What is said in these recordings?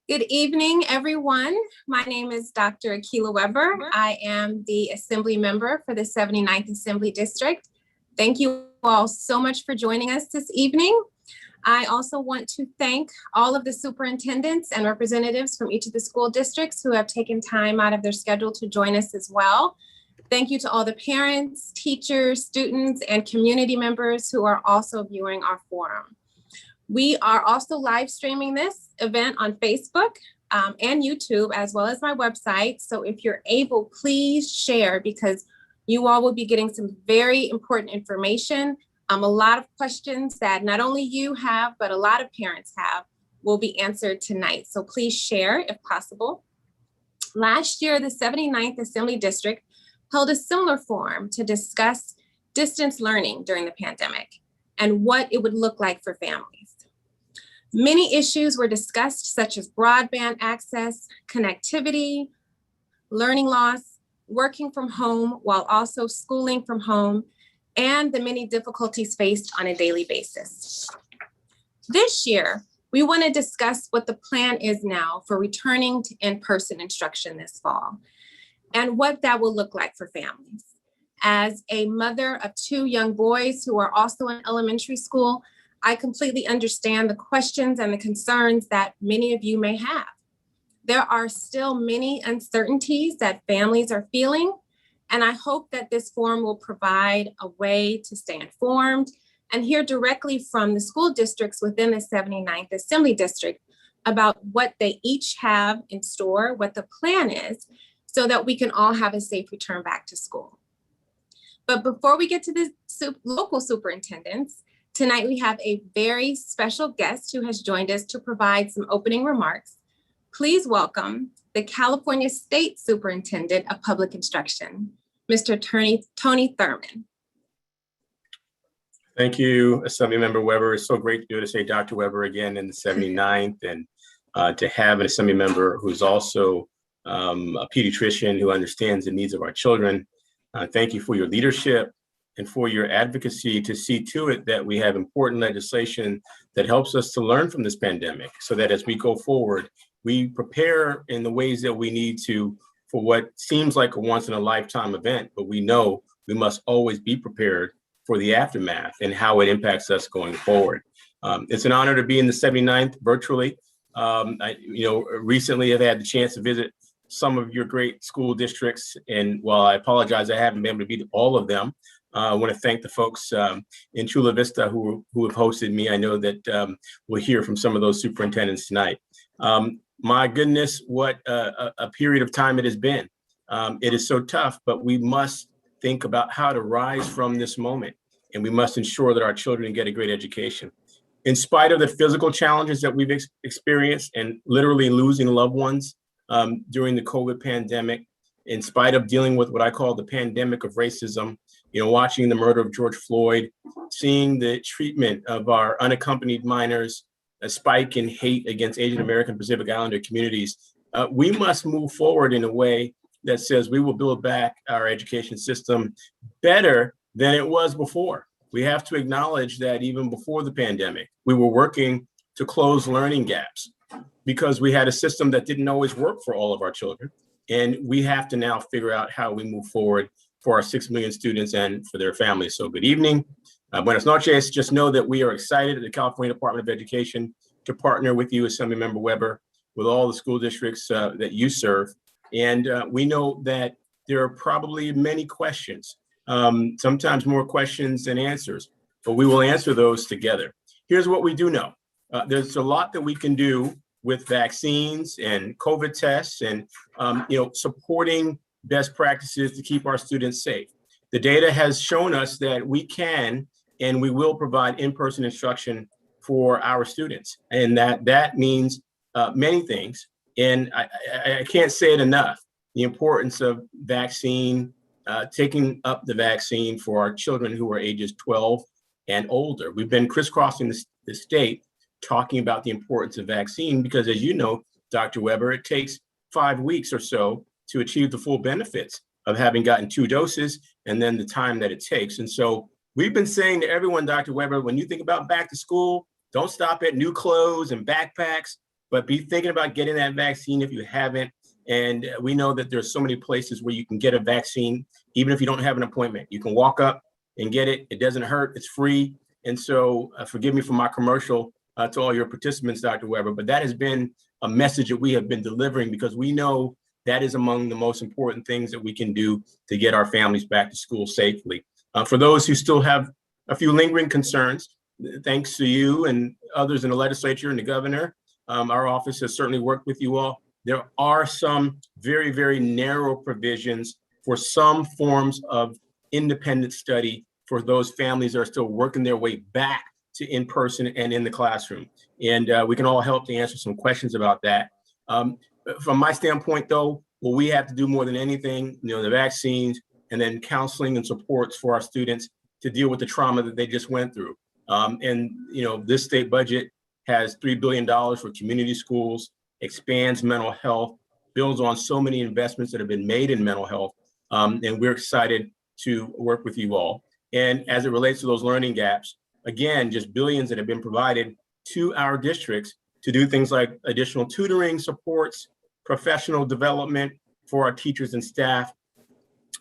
Good evening, everyone. My name is Dr. Akilah Weber. I am the Assembly member for the 79th Assembly District. Thank you all so much for joining us this evening. I also want to thank all of the superintendents and representatives from each of the school districts who have taken time out of their schedule to join us as well. Thank you to all the parents, teachers, students, and community members who are also viewing our forum. We are also live streaming this event on Facebook and YouTube, as well as my website. So if you're able, please share, because you all will be getting some very important information. A lot of questions that not only you have, but a lot of parents have will be answered tonight. So please share if possible. Last year, the 79th Assembly District held a similar forum to discuss distance learning during the pandemic and what it would look like for families. Many issues were discussed, such as broadband access, connectivity, learning loss, working from home while also schooling from home, and the many difficulties faced on a daily basis. This year, we want to discuss what the plan is now for returning to in-person instruction this fall and what that will look like for families. As a mother of two young boys who are also in elementary school, I completely understand the questions and the concerns that many of you may have. There are still many uncertainties that families are feeling, and I hope that this forum will provide a way to stay informed and hear directly from the school districts within the 79th Assembly District about what they each have in store, what the plan is, so that we can all have a safe return back to school. But before we get to the local superintendents, tonight we have a very special guest who has joined us to provide some opening remarks. Please welcome the California State Superintendent of Public Instruction, Mr. Tony Thurmond. Thank you, Assemblymember Weber. It's so great to be able to say Dr. Weber again in the 79th, and to have an Assemblymember who's also a pediatrician who understands the needs of our children. Thank you for your leadership and for your advocacy to see to it that we have important legislation that helps us to learn from this pandemic, so that as we go forward, we prepare in the ways that we need to for what seems like a once in a lifetime event, but we know we must always be prepared for the aftermath and how it impacts us going forward. It's an honor to be in the 79th virtually. Recently I've had the chance to visit some of your great school districts, and while I apologize I haven't been able to be to all of them, I want to thank the folks in Chula Vista who have hosted me. I know that we'll hear from some of those superintendents tonight. My goodness, what a period of time it has been. It is so tough, but we must think about how to rise from this moment, and we must ensure that our children get a great education. In spite of the physical challenges that we've experienced and literally losing loved ones during the COVID pandemic, in spite of dealing with what I call the pandemic of racism, watching the murder of George Floyd, seeing the treatment of our unaccompanied minors, a spike in hate against Asian American Pacific Islander communities, we must move forward in a way that says we will build back our education system better than it was before. We have to acknowledge that even before the pandemic, we were working to close learning gaps because we had a system that didn't always work for all of our children. And we have to now figure out how we move forward for our 6 million students and for their families. So good evening. Buenas noches. Just know that we are excited at the California Department of Education to partner with you, Assemblymember Weber, with all the school districts that you serve. And we know that there are probably many questions, sometimes more questions than answers, but we will answer those together. Here's what we do know. There's a lot that we can do with vaccines and COVID tests and supporting best practices to keep our students safe. The data has shown us that we can and we will provide in-person instruction for our students, and that means many things. And I can't say it enough, the importance of vaccine, taking up the vaccine for our children who are ages 12 and older. We've been crisscrossing the state talking about the importance of vaccine because, as you know, Dr. Weber, it takes 5 weeks or so to achieve the full benefits of having gotten 2 doses and then the time that it takes. And so we've been saying to everyone, Dr. Weber, when you think about back to school, don't stop at new clothes and backpacks. but be thinking about getting that vaccine if you haven't. And we know that there's so many places where you can get a vaccine, even if you don't have an appointment. You can walk up and get it. It doesn't hurt. It's free. And so forgive me for my commercial to all your participants, Dr. Weber, but that has been a message that we have been delivering because we know that is among the most important things that we can do to get our families back to school safely. For those who still have a few lingering concerns, thanks to you and others in the legislature and the governor, our office has certainly worked with you all. There are some very, very narrow provisions for some forms of independent study for those families that are still working their way back to in-person and in the classroom. And we can all help to answer some questions about that. From my standpoint, though, what we have to do more than anything, the vaccines and then counseling and supports for our students to deal with the trauma that they just went through. And this state budget has $3 billion for community schools, expands mental health, builds on so many investments that have been made in mental health. And we're excited to work with you all. And as it relates to those learning gaps, again, just billions that have been provided to our districts to do things like additional tutoring supports, professional development for our teachers and staff.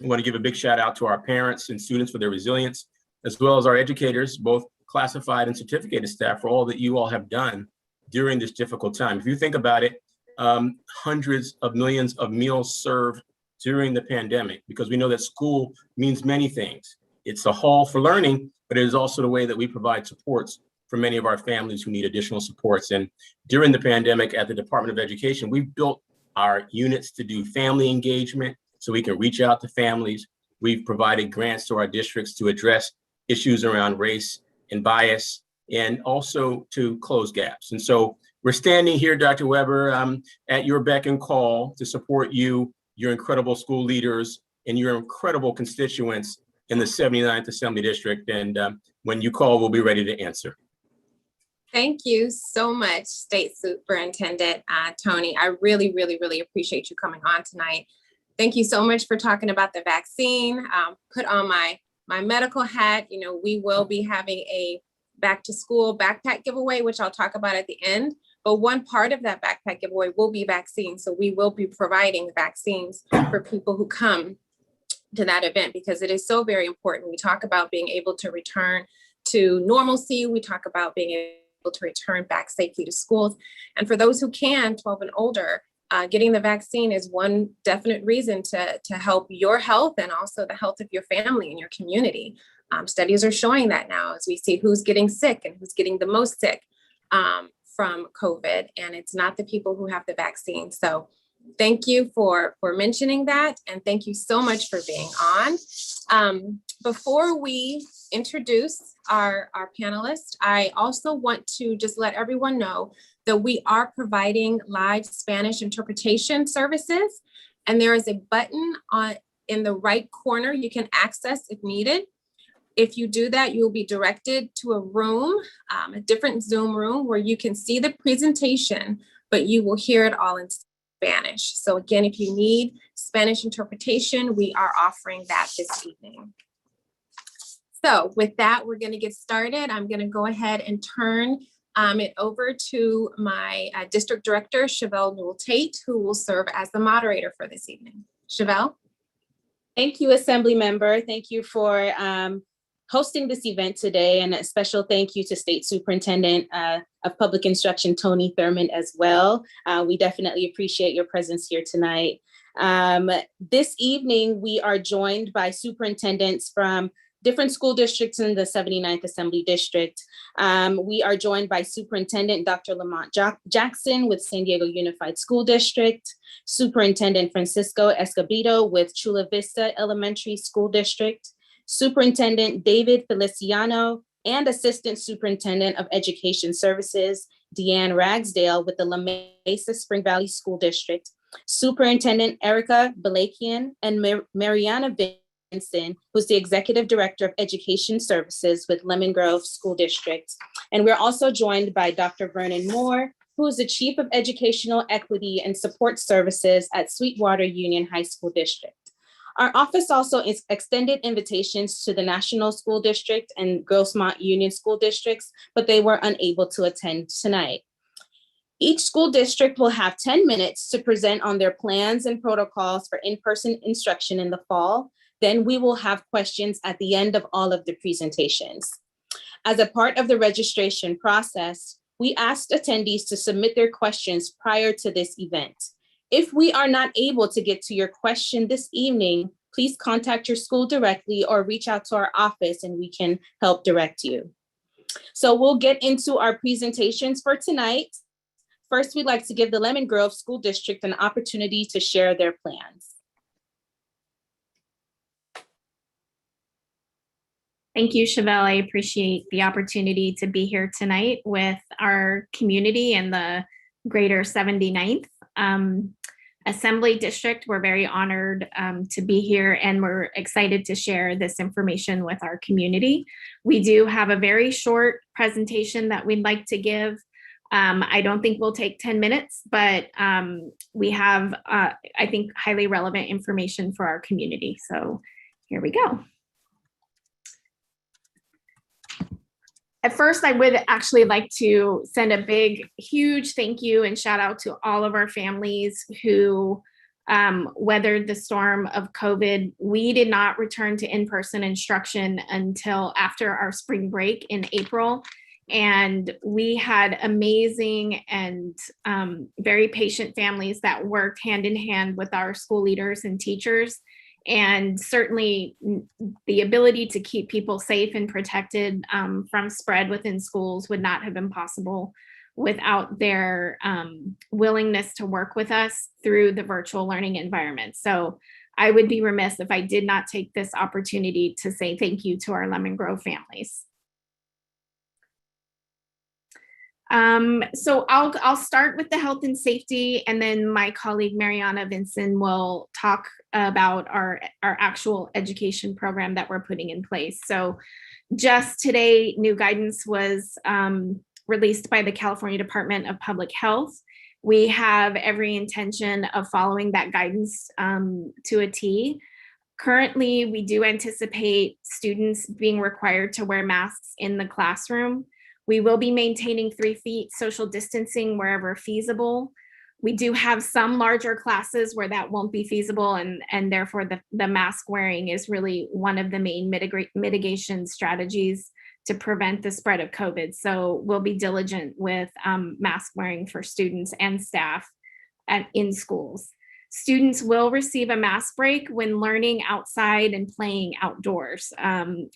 I want to give a big shout out to our parents and students for their resilience, as well as our educators, both classified and certificated staff, for all that you all have done during this difficult time. If you think about it, hundreds of millions of meals served during the pandemic, because we know that school means many things. It's the hall for learning, but it is also the way that we provide supports for many of our families who need additional supports. And during the pandemic at the Department of Education, we've built our units to do family engagement so we can reach out to families. We've provided grants to our districts to address issues around race and bias, and also to close gaps. And so we're standing here, Dr. Weber, at your beck and call to support you, your incredible school leaders, and your incredible constituents in the 79th Assembly District. And when you call, we'll be ready to answer. Thank you so much, State Superintendent Tony. I really, really, really appreciate you coming on tonight. Thank you so much for talking about the vaccine. Put on my medical hat. We will be having a back to school backpack giveaway, which I'll talk about at the end. But one part of that backpack giveaway will be vaccines. So we will be providing vaccines for people who come to that event, because it is so very important. We talk about being able to return to normalcy. We talk about being able to return back safely to schools. And for those who can, 12 and older, getting the vaccine is one definite reason to help your health and also the health of your family and your community. Studies are showing that now as we see who's getting sick and who's getting the most sick from COVID, and it's not the people who have the vaccine. So thank you for mentioning that, and thank you so much for being on. Before we introduce our panelists, I also want to just let everyone know that we are providing live Spanish interpretation services, and there is a button in the right corner you can access if needed. If you do that, you'll be directed to a room, a different Zoom room, where you can see the presentation, but you will hear it all in Spanish. So again, if you need Spanish interpretation, we are offering that this evening. So with that, we're going to get started. I'm going to go ahead and turn it over to my district director, Chevelle Newell-Tate, who will serve as the moderator for this evening. Chevelle? Thank you, Assembly Member. Thank you for hosting this event today, and a special thank you to State Superintendent of Public Instruction, Tony Thurmond, as well. We definitely appreciate your presence here tonight. This evening, we are joined by superintendents from different school districts in the 79th Assembly District. We are joined by Superintendent Dr. Lamont Jackson with San Diego Unified School District, Superintendent Francisco Escobedo with Chula Vista Elementary School District, Superintendent David Feliciano, and Assistant Superintendent of Education Services, Deanne Ragsdale with the La Mesa Spring Valley School District, Superintendent Erica Balakian, and Mariana Vincent, who's the Executive Director of Education Services with Lemon Grove School District. And we're also joined by Dr. Vernon Moore, who is the Chief of Educational Equity and Support Services at Sweetwater Union High School District. Our office also extended invitations to the National School District and Grossmont Union School Districts, but they were unable to attend tonight. Each school district will have 10 minutes to present on their plans and protocols for in-person instruction in the fall. Then we will have questions at the end of all of the presentations. As a part of the registration process, we asked attendees to submit their questions prior to this event. If we are not able to get to your question this evening, please contact your school directly or reach out to our office and we can help direct you. So we'll get into our presentations for tonight. First, we'd like to give the Lemon Grove School District an opportunity to share their plans. Thank you, Chevelle. I appreciate the opportunity to be here tonight with our community and the greater 79th Assembly District. We're very honored to be here, and we're excited to share this information with our community. We do have a very short presentation that we'd like to give. I don't think we'll take 10 minutes, but we have, I think, highly relevant information for our community. So here we go. At first, I would actually like to send a big, huge thank you and shout out to all of our families who weathered the storm of COVID. We did not return to in-person instruction until after our spring break in April. And we had amazing and very patient families that worked hand in hand with our school leaders and teachers. And certainly the ability to keep people safe and protected from spread within schools would not have been possible without their willingness to work with us through the virtual learning environment. So I would be remiss if I did not take this opportunity to say thank you to our Lemon Grove families. So I'll start with the health and safety, and then my colleague Mariana Vinson will talk about our actual education program that we're putting in place. So just today, new guidance was released by the California Department of Public Health. We have every intention of following that guidance to a T. Currently, we do anticipate students being required to wear masks in the classroom. We will be maintaining 3 feet social distancing wherever feasible. We do have some larger classes where that won't be feasible, and therefore the mask wearing is really one of the main mitigation strategies to prevent the spread of COVID. So we'll be diligent with mask wearing for students and staff in schools. Students will receive a mask break when learning outside and playing outdoors.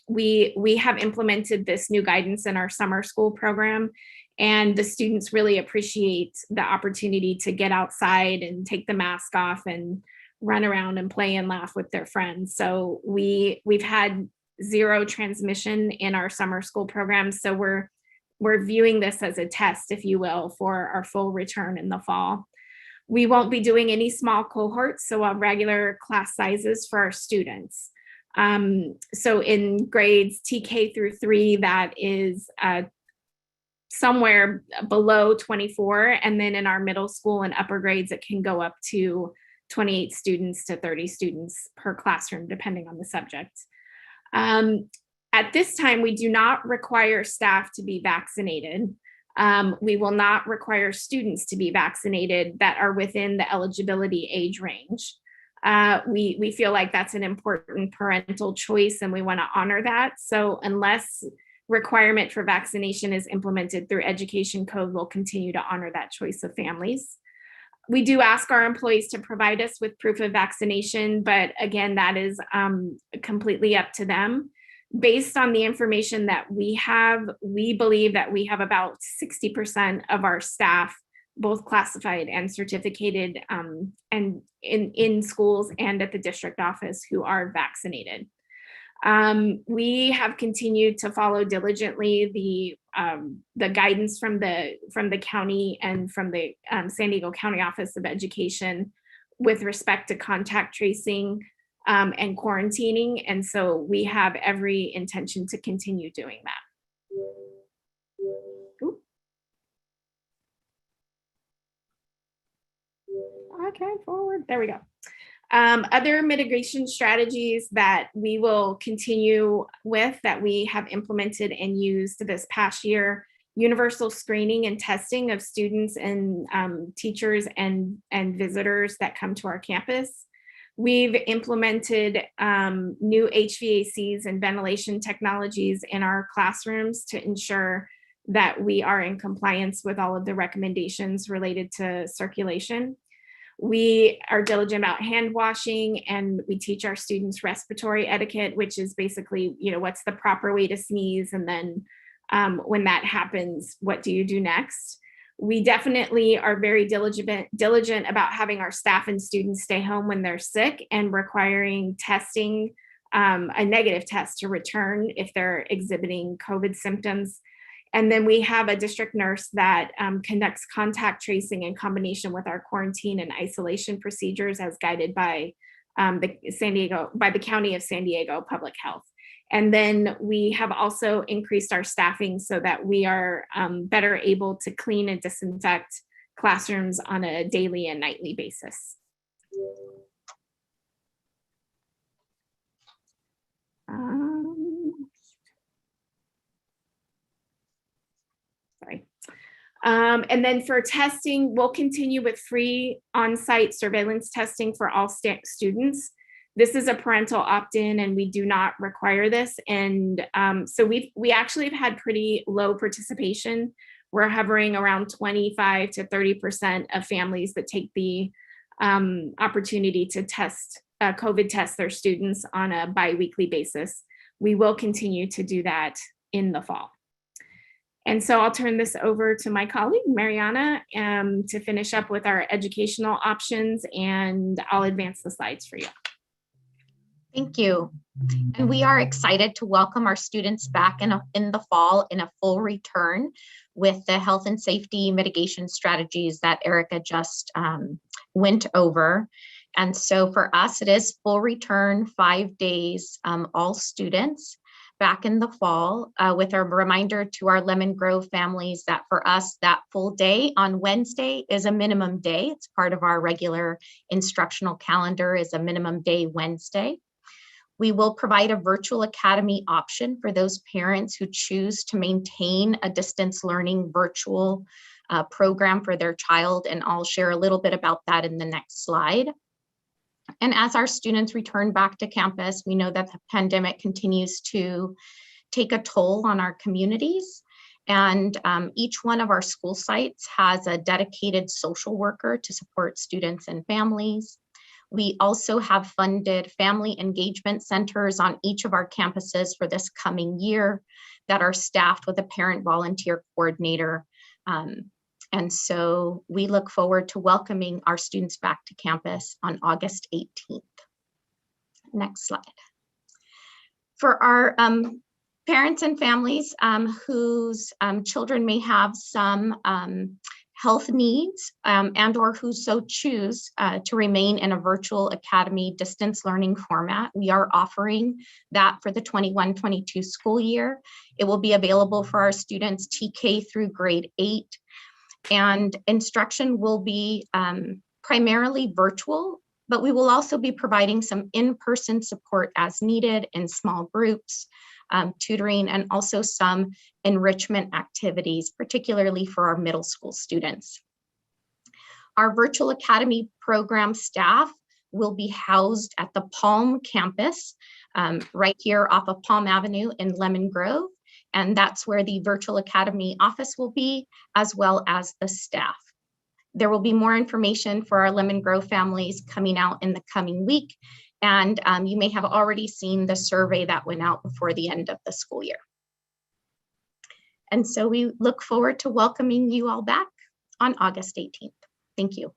We have implemented this new guidance in our summer school program, and the students really appreciate the opportunity to get outside and take the mask off and run around and play and laugh with their friends. So we've had 0 transmission in our summer school program. So we're viewing this as a test, if you will, for our full return in the fall. We won't be doing any small cohorts, so regular class sizes for our students. So in grades TK through 3, that is somewhere below 24. And then in our middle school and upper grades, it can go up to 28 students to 30 students per classroom, depending on the subject. At this time, we do not require staff to be vaccinated. We will not require students to be vaccinated that are within the eligibility age range. We feel like that's an important parental choice, and we want to honor that. So unless requirement for vaccination is implemented through education code, we'll continue to honor that choice of families. We do ask our employees to provide us with proof of vaccination, but again, that is completely up to them. Based on the information that we have, we believe that we have about 60% of our staff, both classified and certificated, and in schools and at the district office, who are vaccinated. We have continued to follow diligently the guidance from the county and from the San Diego County Office of Education with respect to contact tracing and quarantining. And so we have every intention to continue doing that. Ooh. Okay, forward, there we go. Other mitigation strategies that we will continue with that we have implemented and used this past year. universal screening and testing of students and teachers and visitors that come to our campus. We've implemented new HVACs and ventilation technologies in our classrooms to ensure that we are in compliance with all of the recommendations related to circulation. We are diligent about hand washing, and we teach our students respiratory etiquette, which is basically, what's the proper way to sneeze, and then when that happens, what do you do next? We definitely are very diligent about having our staff and students stay home when they're sick and requiring testing, a negative test to return if they're exhibiting COVID symptoms. And then we have a district nurse that conducts contact tracing in combination with our quarantine and isolation procedures as guided by the County of San Diego Public Health. And then we have also increased our staffing so that we are better able to clean and disinfect classrooms on a daily and nightly basis. And then for testing, we'll continue with free on-site surveillance testing for all students. This is a parental opt-in, and we do not require this. And so we actually have had pretty low participation. We're hovering around 25 to 30% of families that take the opportunity to COVID test their students on a bi-weekly basis. We will continue to do that in the fall. And so I'll turn this over to my colleague, Mariana, to finish up with our educational options, and I'll advance the slides for you. Thank you. And we are excited to welcome our students back in the fall in a full return with the health and safety mitigation strategies that Erica just went over. And so for us, it is full return, 5 days, all students back in the fall, with a reminder to our Lemon Grove families that for us, that full day on Wednesday is a minimum day. It's part of our regular instructional calendar, is a minimum day Wednesday. We will provide a virtual academy option for those parents who choose to maintain a distance learning virtual program for their child, and I'll share a little bit about that in the next slide. And as our students return back to campus, we know that the pandemic continues to take a toll on our communities. And each one of our school sites has a dedicated social worker to support students and families. We also have funded family engagement centers on each of our campuses for this coming year that are staffed with a parent volunteer coordinator. And so we look forward to welcoming our students back to campus on August 18th. Next slide. For our parents and families whose children may have some health needs and or who so choose to remain in a virtual academy distance learning format, we are offering that for the 21-22 school year. It will be available for our students TK through grade 8. And instruction will be primarily virtual, but we will also be providing some in-person support as needed in small groups, tutoring, and also some enrichment activities, particularly for our middle school students. Our virtual academy program staff will be housed at the Palm campus, right here off of Palm Avenue in Lemon Grove. And that's where the virtual academy office will be, as well as the staff. There will be more information for our Lemon Grove families coming out in the coming week. And you may have already seen the survey that went out before the end of the school year. And so we look forward to welcoming you all back on August 18th. Thank you.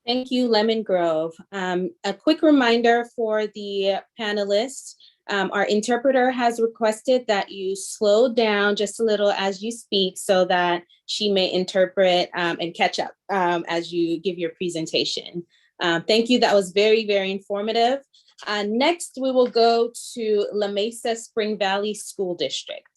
Thank you, Lemon Grove. A quick reminder for the panelists. Our interpreter has requested that you slow down just a little as you speak so that she may interpret and catch up as you give your presentation. Thank you. That was very, very informative. Next, we will go to La Mesa Spring Valley School District.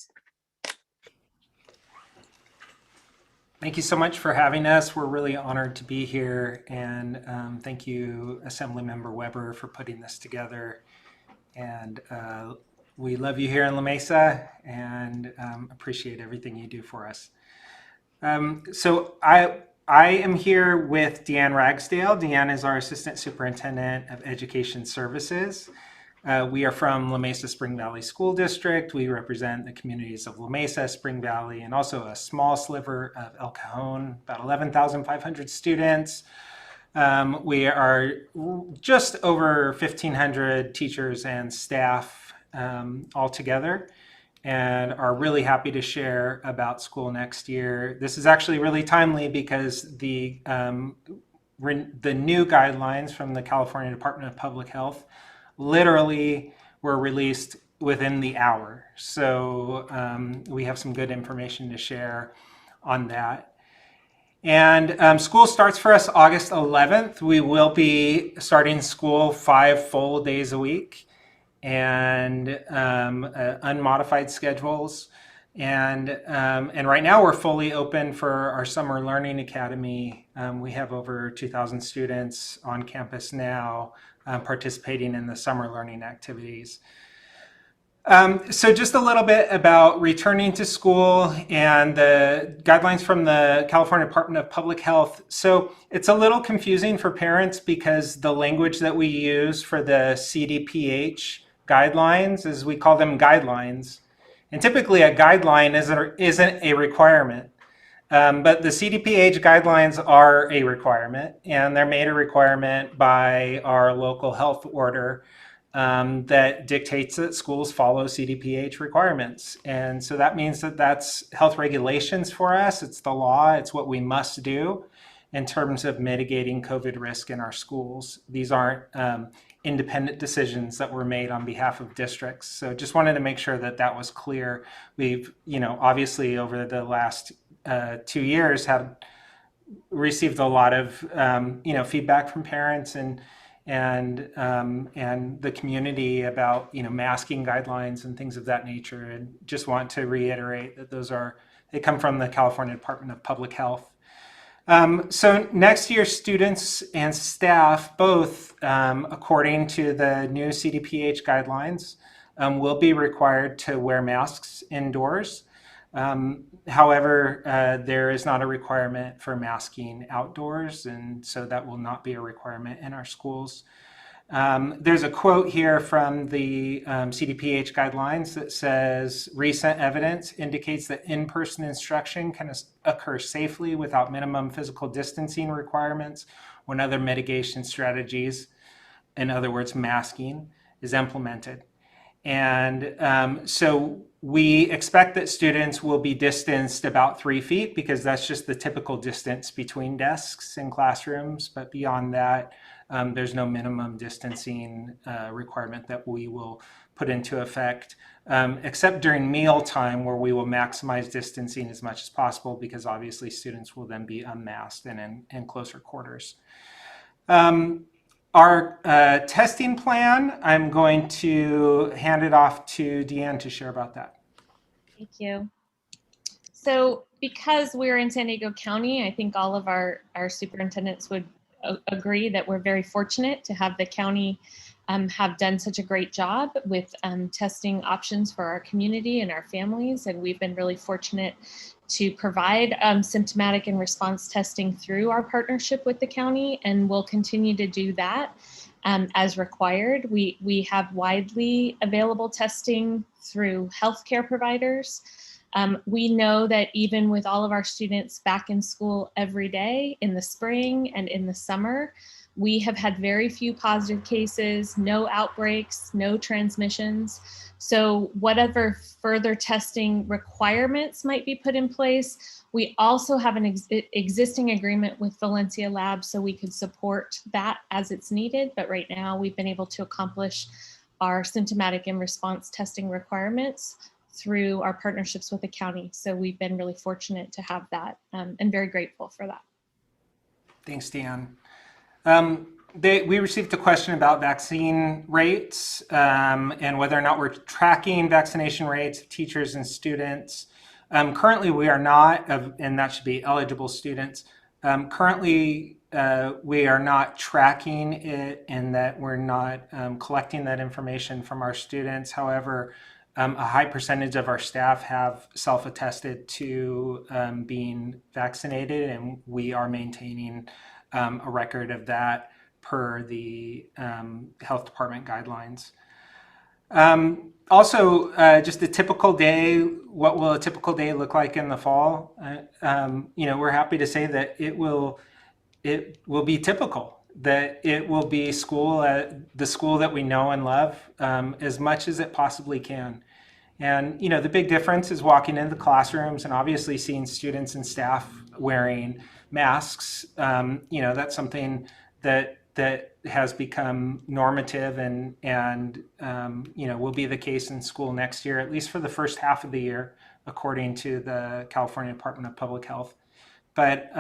Thank you so much for having us. We're really honored to be here. And thank you, Assemblymember Weber, for putting this together. And We love you here in La Mesa and appreciate everything you do for us. So I am here with Deanne Ragsdale. Deanne is our Assistant Superintendent of Education Services. We are from La Mesa Spring Valley School District. We represent the communities of La Mesa, Spring Valley, and also a small sliver of El Cajon, about 11,500 students. We are just over 1,500 teachers and staff altogether, and are really happy to share about school next year. This is actually really timely because the new guidelines from the California Department of Public Health literally were released within the hour. So we have some good information to share on that. And school starts for us August 11th. We will be starting school 5 full days a week and unmodified schedules. And right now we're fully open for our Summer Learning Academy. We have over 2,000 students on campus now participating in the summer learning activities. So just a little bit about returning to school and the guidelines from the California Department of Public Health. So it's a little confusing for parents because the language that we use for the CDPH guidelines is we call them guidelines. And typically a guideline isn't a requirement. But the CDPH guidelines are a requirement, and they're made a requirement by our local health order that dictates that schools follow CDPH requirements. And so that means that that's health regulations for us. It's the law. It's what we must do in terms of mitigating COVID risk in our schools. These aren't independent decisions that were made on behalf of districts. So just wanted to make sure that that was clear. We've, obviously over the last 2 years have received a lot of, feedback from parents and the community about, masking guidelines and things of that nature. And just want to reiterate that they come from the California Department of Public Health. So next year, students and staff, both according to the new CDPH guidelines, will be required to wear masks indoors. However, there is not a requirement for masking outdoors, and so that will not be a requirement in our schools. There's a quote here from the CDPH guidelines that says, recent evidence indicates that in-person instruction can occur safely without minimum physical distancing requirements when other mitigation strategies, in other words, masking, is implemented. And so we expect that students will be distanced about 3 feet because that's just the typical distance between desks in classrooms. But beyond that, there's no minimum distancing requirement that we will put into effect, except during meal time where we will maximize distancing as much as possible because obviously students will then be unmasked and in closer quarters. Our testing plan, I'm going to hand it off to Deanne to share about that. Thank you. So because we're in San Diego County, I think all of our superintendents would agree that we're very fortunate to have the county have done such a great job with testing options for our community and our families. And we've been really fortunate to provide symptomatic and response testing through our partnership with the county, and we'll continue to do that as required. We have widely available testing through healthcare providers. We know that even with all of our students back in school every day in the spring and in the summer, we have had very few positive cases, no outbreaks, no transmissions. So whatever further testing requirements might be put in place, we also have an existing agreement with Valencia Lab so we could support that as it's needed. But right now we've been able to accomplish our symptomatic and response testing requirements through our partnerships with the county. So we've been really fortunate to have that and very grateful for that. Thanks, Deanne. We received a question about vaccine rates and whether or not we're tracking vaccination rates of teachers and students. Currently, we are not, and that should be eligible students. Currently, we are not tracking it and that we're not collecting that information from our students. However, a high percentage of our staff have self-attested to being vaccinated, and we are maintaining a record of that per the health department guidelines. Also, just a typical day, what will a typical day look like in the fall? We're happy to say that it will be typical, that it will be school at the school that we know and love as much as it possibly can. And, the big difference is walking into the classrooms and obviously seeing students and staff wearing masks. That's something that has become normative and will be the case in school next year, at least for the first half of the year, according to the California Department of Public Health. But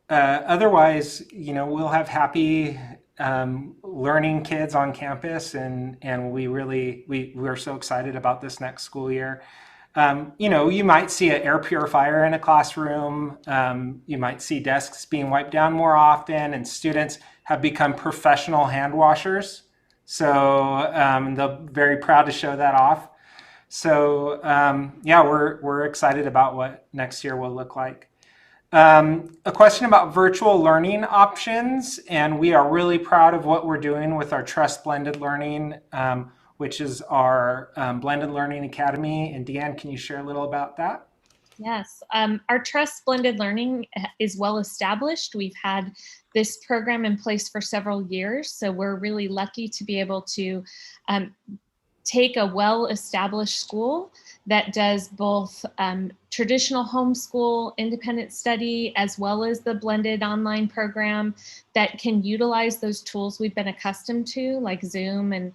otherwise, we'll have happy learning kids on campus, and we're so excited about this next school year. You might see an air purifier in a classroom. You might see desks being wiped down more often, and students have become professional hand washers. So they're very proud to show that off. So we're excited about what next year will look like. A question about virtual learning options, and we are really proud of what we're doing with our Trust Blended Learning, which is our Blended Learning Academy. And Deanne, can you share a little about that? Yes, our Trust Blended Learning is well established. We've had this program in place for several years, so we're really lucky to be able to take a well-established school that does both traditional homeschool, independent study, as well as the blended online program that can utilize those tools we've been accustomed to, like Zoom and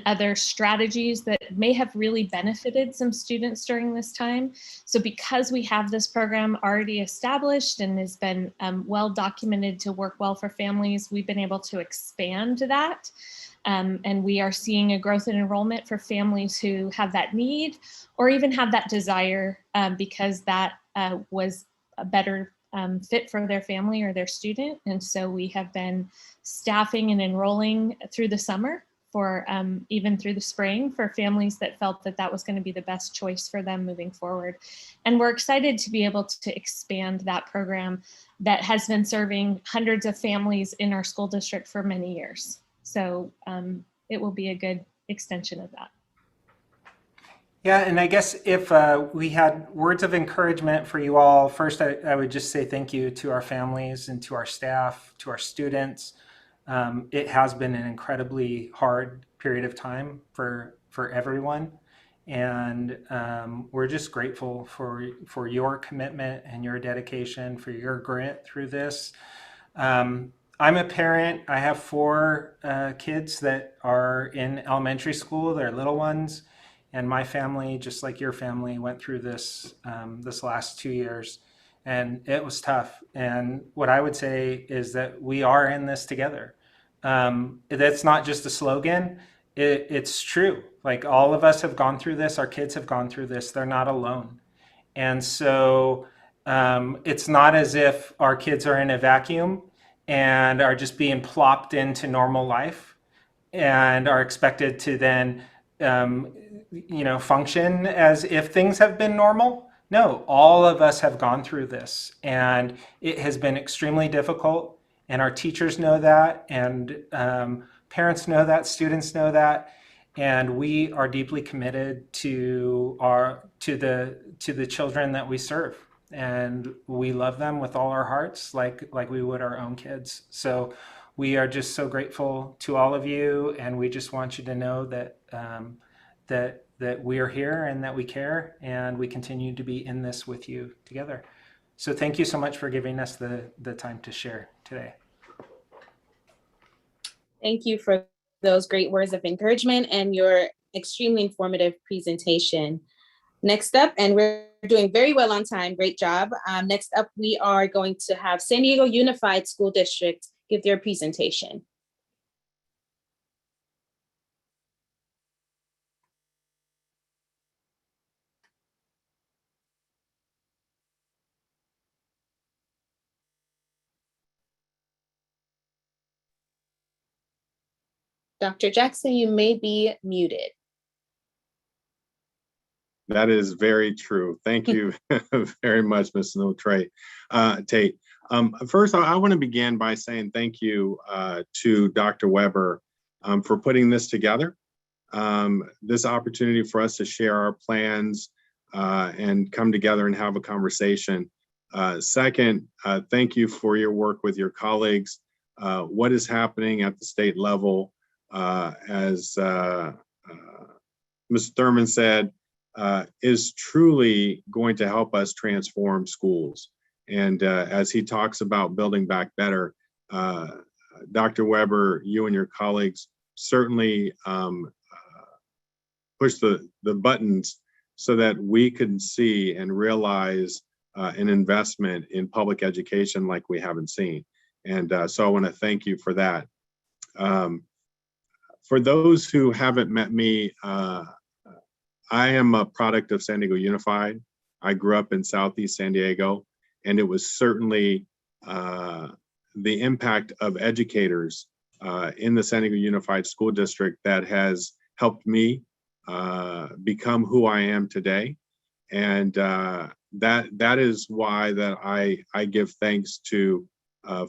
other strategies that may have really benefited some students during this time. So because we have this program already established and has been well documented to work well for families, we've been able to expand that. And we are seeing a growth in enrollment for families who have that need or even have that desire because that was a better fit for their family or their student. And so we have been staffing and enrolling through the summer for even through the spring for families that felt that that was going to be the best choice for them moving forward. And we're excited to be able to expand that program that has been serving hundreds of families in our school district for many years. So it will be a good extension of that. Yeah, and I guess if we had words of encouragement for you all, first I would just say thank you to our families and to our staff, to our students. It has been an incredibly hard period of time for everyone. And we're just grateful for your commitment and your dedication, for your grit through this. I'm a parent. I have 4 kids that are in elementary school. They're little ones. And my family, just like your family, went through this this last 2 years. And it was tough. And what I would say is that we are in this together. That's not just a slogan. It's true. Like, all of us have gone through this. Our kids have gone through this. They're not alone. And so it's not as if our kids are in a vacuum and are just being plopped into normal life and are expected to then function as if things have been normal. No, all of us have gone through this, and it has been extremely difficult, and our teachers know that, and parents know that, students know that, and we are deeply committed to the children that we serve. And we love them with all our hearts, like we would our own kids. So we are just so grateful to all of you, and we just want you to know that that we are here and that we care, and we continue to be in this with you together. So thank you so much for giving us the time to share today. Thank you for those great words of encouragement and your extremely informative presentation. Next up, and we're doing very well on time, great job. Next up, we are going to have San Diego Unified School District give their presentation. Dr. Jackson, you may be muted. That is very true. Thank you very much, Ms. Tate. First, I want to begin by saying thank you to Dr. Weber for putting this together. This opportunity for us to share our plans and come together and have a conversation. Second, thank you for your work with your colleagues. What is happening at the state level, as Ms. Thurman said, is truly going to help us transform schools. And as he talks about building back better, Dr. Weber, you and your colleagues certainly push the buttons so that we can see and realize an investment in public education like we haven't seen. And so I want to thank you for that. For those who haven't met me, I am a product of San Diego Unified. I grew up in Southeast San Diego, and it was certainly the impact of educators in the San Diego Unified School District that has helped me become who I am today. And that is why that I give thanks to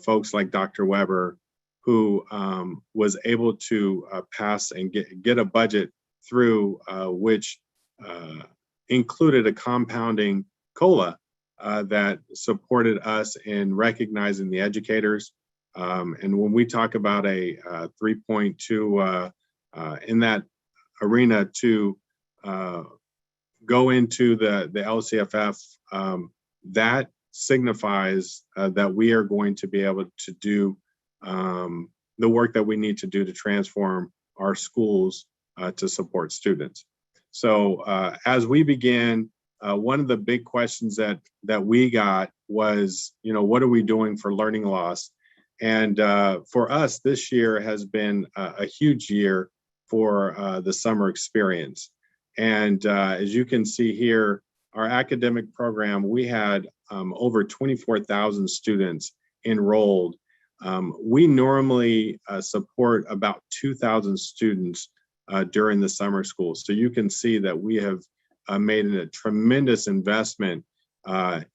folks like Dr. Weber, who was able to pass and get a budget through which included a compounding COLA that supported us in recognizing the educators. And when we talk about a 3.2 in that arena to go into the LCFF, that signifies that we are going to be able to do the work that we need to do to transform our schools to support students. So as we begin, one of the big questions that we got was, what are we doing for learning loss? And for us, this year has been a huge year for the summer experience. And as you can see here, our academic program, we had over 24,000 students enrolled. We normally support about 2,000 students during the summer school. So you can see that we have made a tremendous investment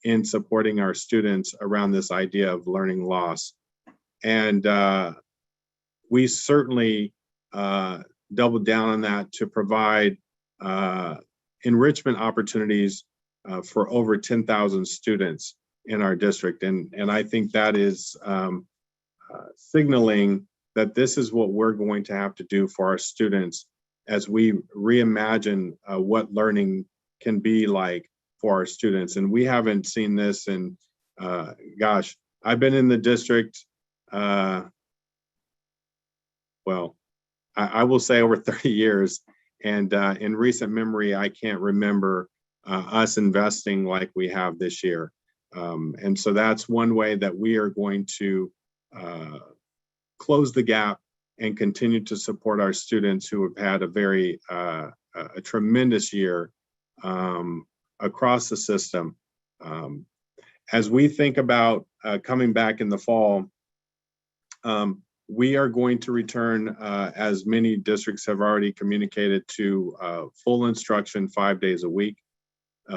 in supporting our students around this idea of learning loss. And we certainly doubled down on that to provide enrichment opportunities for over 10,000 students in our district. And I think that is signaling that this is what we're going to have to do for our students as we reimagine what learning can be like for our students. And we haven't seen this in, gosh, I've been in the district, well, I will say over 30 years. And in recent memory, I can't remember us investing like we have this year. And so that's one way that we are going to close the gap and continue to support our students who have had a very a tremendous year across the system. As we think about coming back in the fall, we are going to return, as many districts have already communicated, to full instruction 5 days a week.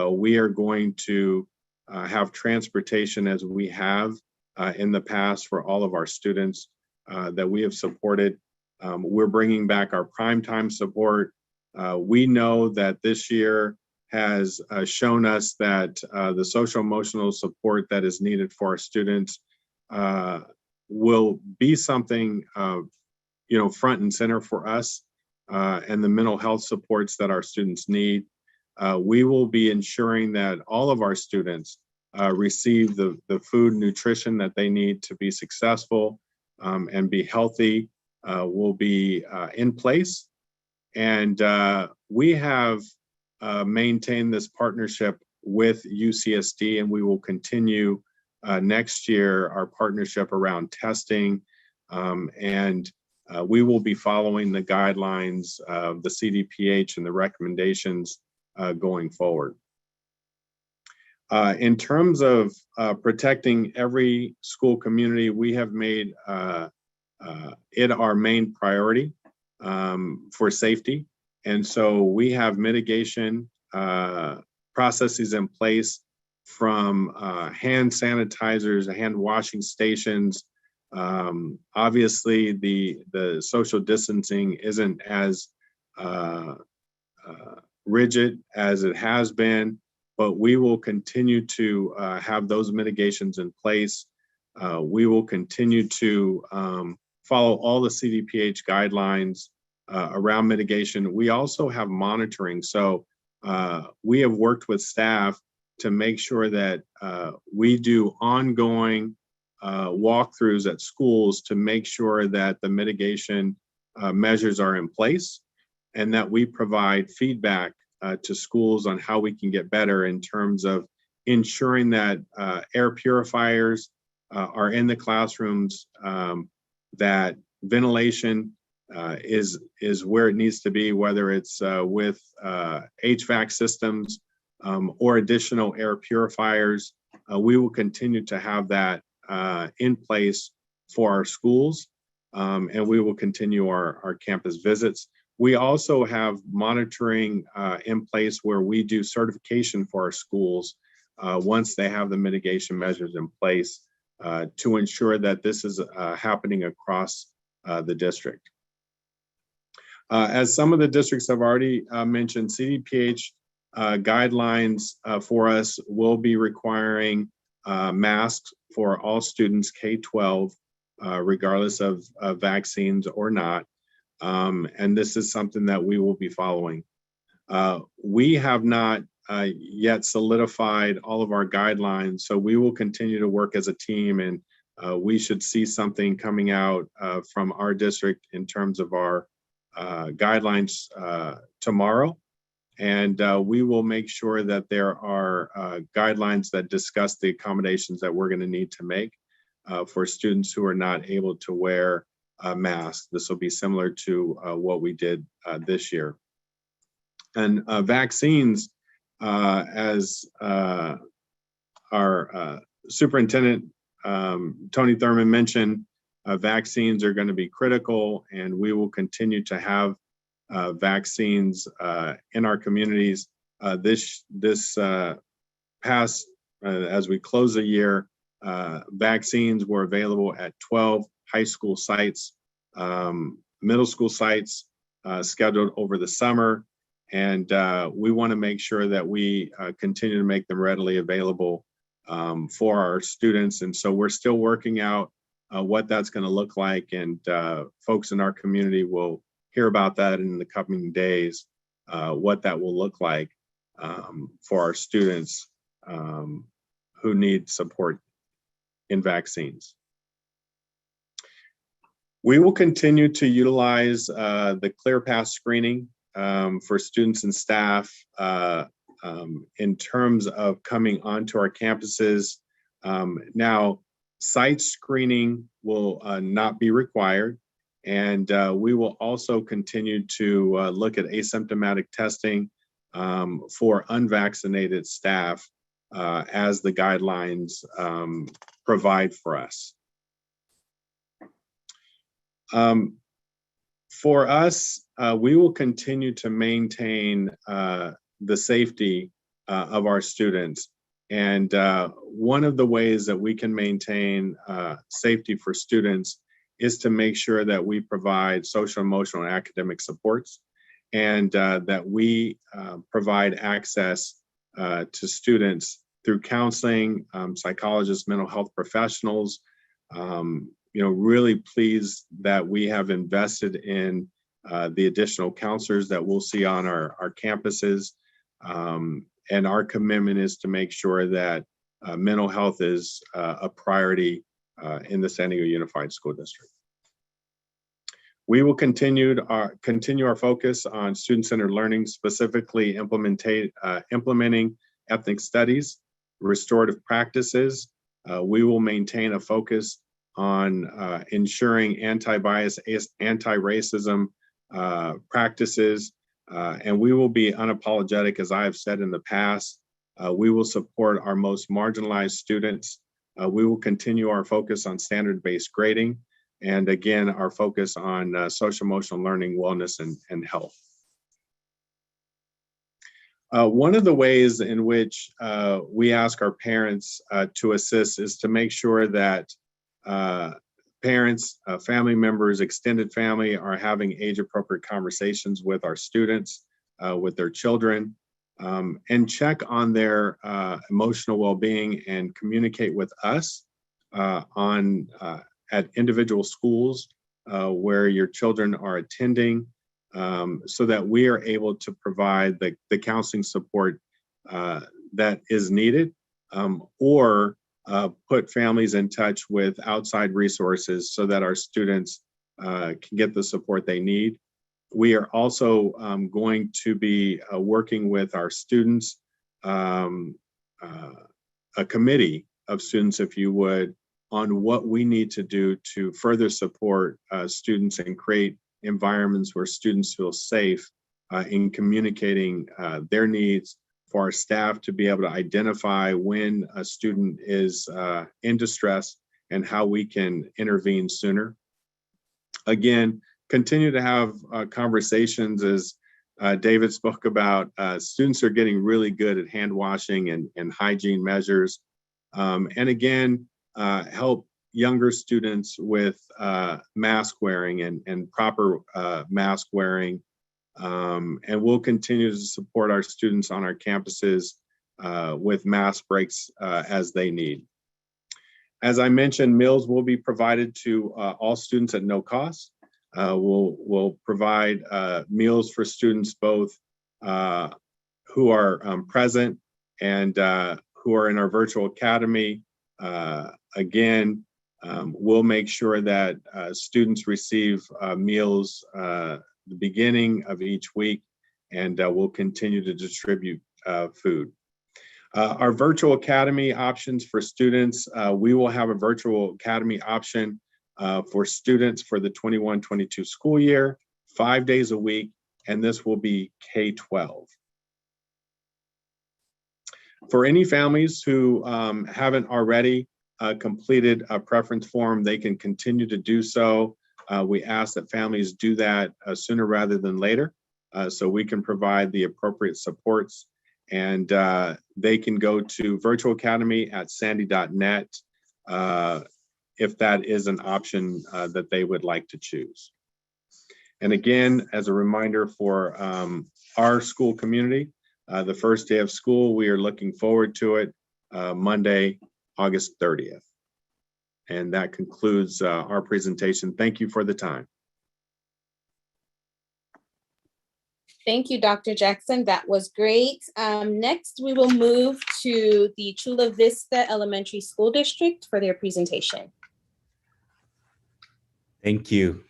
We are going to have transportation as we have in the past for all of our students that we have supported. We're bringing back our primetime support. We know that this year has shown us that the social emotional support that is needed for our students will be something front and center for us, and the mental health supports that our students need. We will be ensuring that all of our students receive the food and nutrition that they need to be successful and be healthy will be in place. And we have maintained this partnership with UCSD, and we will continue next year our partnership around testing, and we will be following the guidelines of the CDPH and the recommendations going forward. In terms of protecting every school community, we have made it our main priority for safety. And so we have mitigation processes in place, from hand sanitizers, hand washing stations. Obviously, the social distancing isn't as rigid as it has been, but we will continue to have those mitigations in place. We will continue to follow all the CDPH guidelines around mitigation. We also have monitoring. So we have worked with staff to make sure that we do ongoing walkthroughs at schools to make sure that the mitigation measures are in place, and that we provide feedback to schools on how we can get better in terms of ensuring that air purifiers are in the classrooms, that ventilation is where it needs to be, whether it's with HVAC systems or additional air purifiers. We will continue to have that in place for our schools, and we will continue our campus visits. We also have monitoring in place where we do certification for our schools once they have the mitigation measures in place to ensure that this is happening across the district. As some of the districts have already mentioned, CDPH guidelines for us will be requiring masks for all students K-12, regardless of vaccines or not. And this is something that we will be following. We have not yet solidified all of our guidelines, so we will continue to work as a team, and we should see something coming out from our district in terms of our guidelines tomorrow. And we will make sure that there are guidelines that discuss the accommodations that we're going to need to make for students who are not able to wear masks. This will be similar to what we did this year. And vaccines, as our superintendent, Tony Thurmond, mentioned, vaccines are going to be critical, and we will continue to have vaccines in our communities. This past, as we close the year, vaccines were available at 12 high school sites, middle school sites scheduled over the summer. And we want to make sure that we continue to make them readily available for our students. And so we're still working out what that's going to look like. And folks in our community will hear about that in the coming days, what that will look like for our students who need support in vaccines. We will continue to utilize the ClearPath screening for students and staff in terms of coming onto our campuses. Now, site screening will not be required, and we will also continue to look at asymptomatic testing for unvaccinated staff as the guidelines provide for us. For us, we will continue to maintain the safety of our students. And one of the ways that we can maintain safety for students is to make sure that we provide social, emotional, and academic supports, and that we provide access to students through counseling, psychologists, mental health professionals. Really pleased that we have invested in the additional counselors that we'll see on our campuses. And our commitment is to make sure that mental health is a priority in the San Diego Unified School District. We will continue our focus on student-centered learning, specifically implementing ethnic studies, restorative practices. We will maintain a focus on ensuring anti-bias, anti-racism practices, and we will be unapologetic, as I have said in the past. We will support our most marginalized students. We will continue our focus on standard-based grading. And again, our focus on social emotional learning, wellness, and health. One of the ways in which we ask our parents to assist is to make sure that parents, family members, extended family are having age-appropriate conversations with our students, with their children, and check on their emotional well-being and communicate with us at individual schools where your children are attending, so that we are able to provide the counseling support that is needed, or put families in touch with outside resources so that our students can get the support they need. We are also going to be working with our students, a committee of students, if you would, on what we need to do to further support students and create environments where students feel safe in communicating their needs, for our staff to be able to identify when a student is in distress and how we can intervene sooner. Again, continue to have conversations, as David spoke about. Students are getting really good at hand washing and hygiene measures. And again, help younger students with mask wearing and proper mask wearing. And we'll continue to support our students on our campuses with mask breaks as they need. As I mentioned, meals will be provided to all students at no cost. We'll provide meals for students both who are present and who are in our virtual academy. Again, we'll make sure that students receive meals the beginning of each week, and we'll continue to distribute food. Our virtual academy options for students, we will have a virtual academy option for students for the 21-22 school year, 5 days a week, and this will be K-12. For any families who haven't already completed a preference form, they can continue to do so. We ask that families do that sooner rather than later, so we can provide the appropriate supports. And they can go to Virtual Academy at sandy.net if that is an option that they would like to choose. And again, as a reminder for our school community, the first day of school, we are looking forward to it, Monday, August 30th. And that concludes our presentation. Thank you for the time. Thank you, Dr. Jackson. That was great. Next, we will move to the Chula Vista Elementary School District for their presentation. Thank you.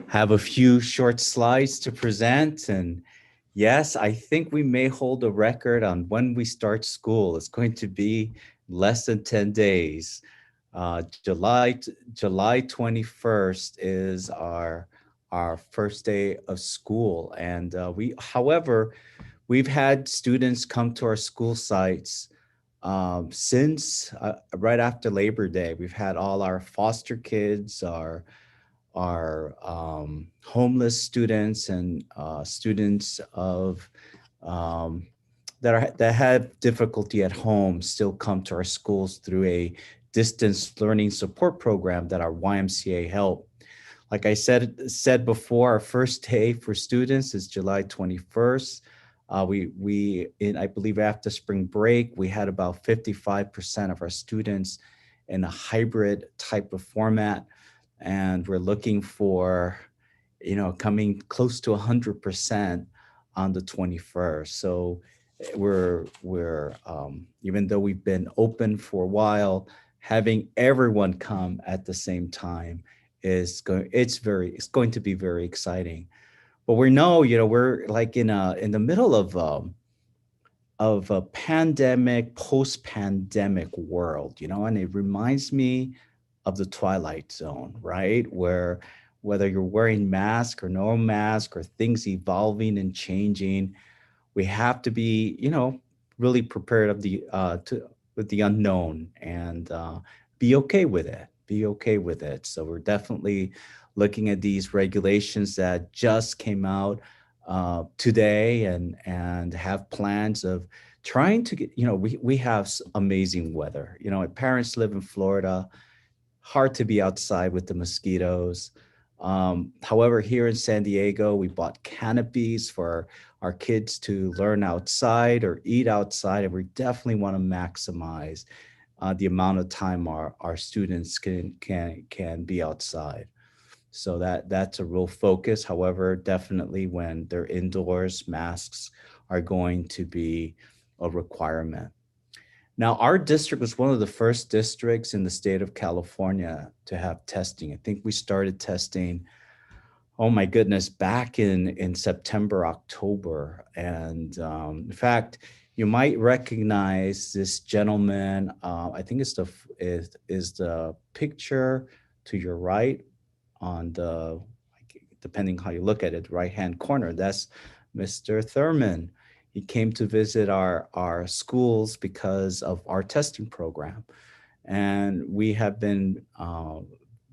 Have a few short slides to present. And yes, I think we may hold a record on when we start school. It's going to be less than 10 days. July 21st is our first day of school. And however, we've had students come to our school sites since right after Labor Day. We've had all our foster kids, our homeless students, and students of that have difficulty at home still come to our schools through a distance learning support program that our YMCA help. Like I said before, our first day for students is July 21st. I believe after spring break, we had about 55% of our students in a hybrid type of format. And we're looking for, coming close to 100% on the 21st. So we're even though we've been open for a while, having everyone come at the same time it's going to be very exciting. But we know, we're like in the middle of a pandemic, post-pandemic world, and it reminds me of the Twilight Zone, right? Where whether you're wearing mask or no mask or things evolving and changing, we have to be, really prepared with the unknown and be okay with it. be okay with it. So we're definitely looking at these regulations that just came out today, and have plans of trying to get, we have amazing weather. Parents live in Florida, hard to be outside with the mosquitoes. However, here in San Diego, we bought canopies for our kids to learn outside or eat outside, and we definitely want to maximize the amount of time our students can be outside. So that's a real focus. However, definitely when they're indoors, masks are going to be a requirement. Now, our district was one of the first districts in the state of California to have testing. I think we started testing, oh my goodness, back in September, October. And in fact, you might recognize this gentleman. I think it's the picture to your right on the, depending how you look at it, right-hand corner. That's Mr. Thurman. He came to visit our schools because of our testing program. And we have been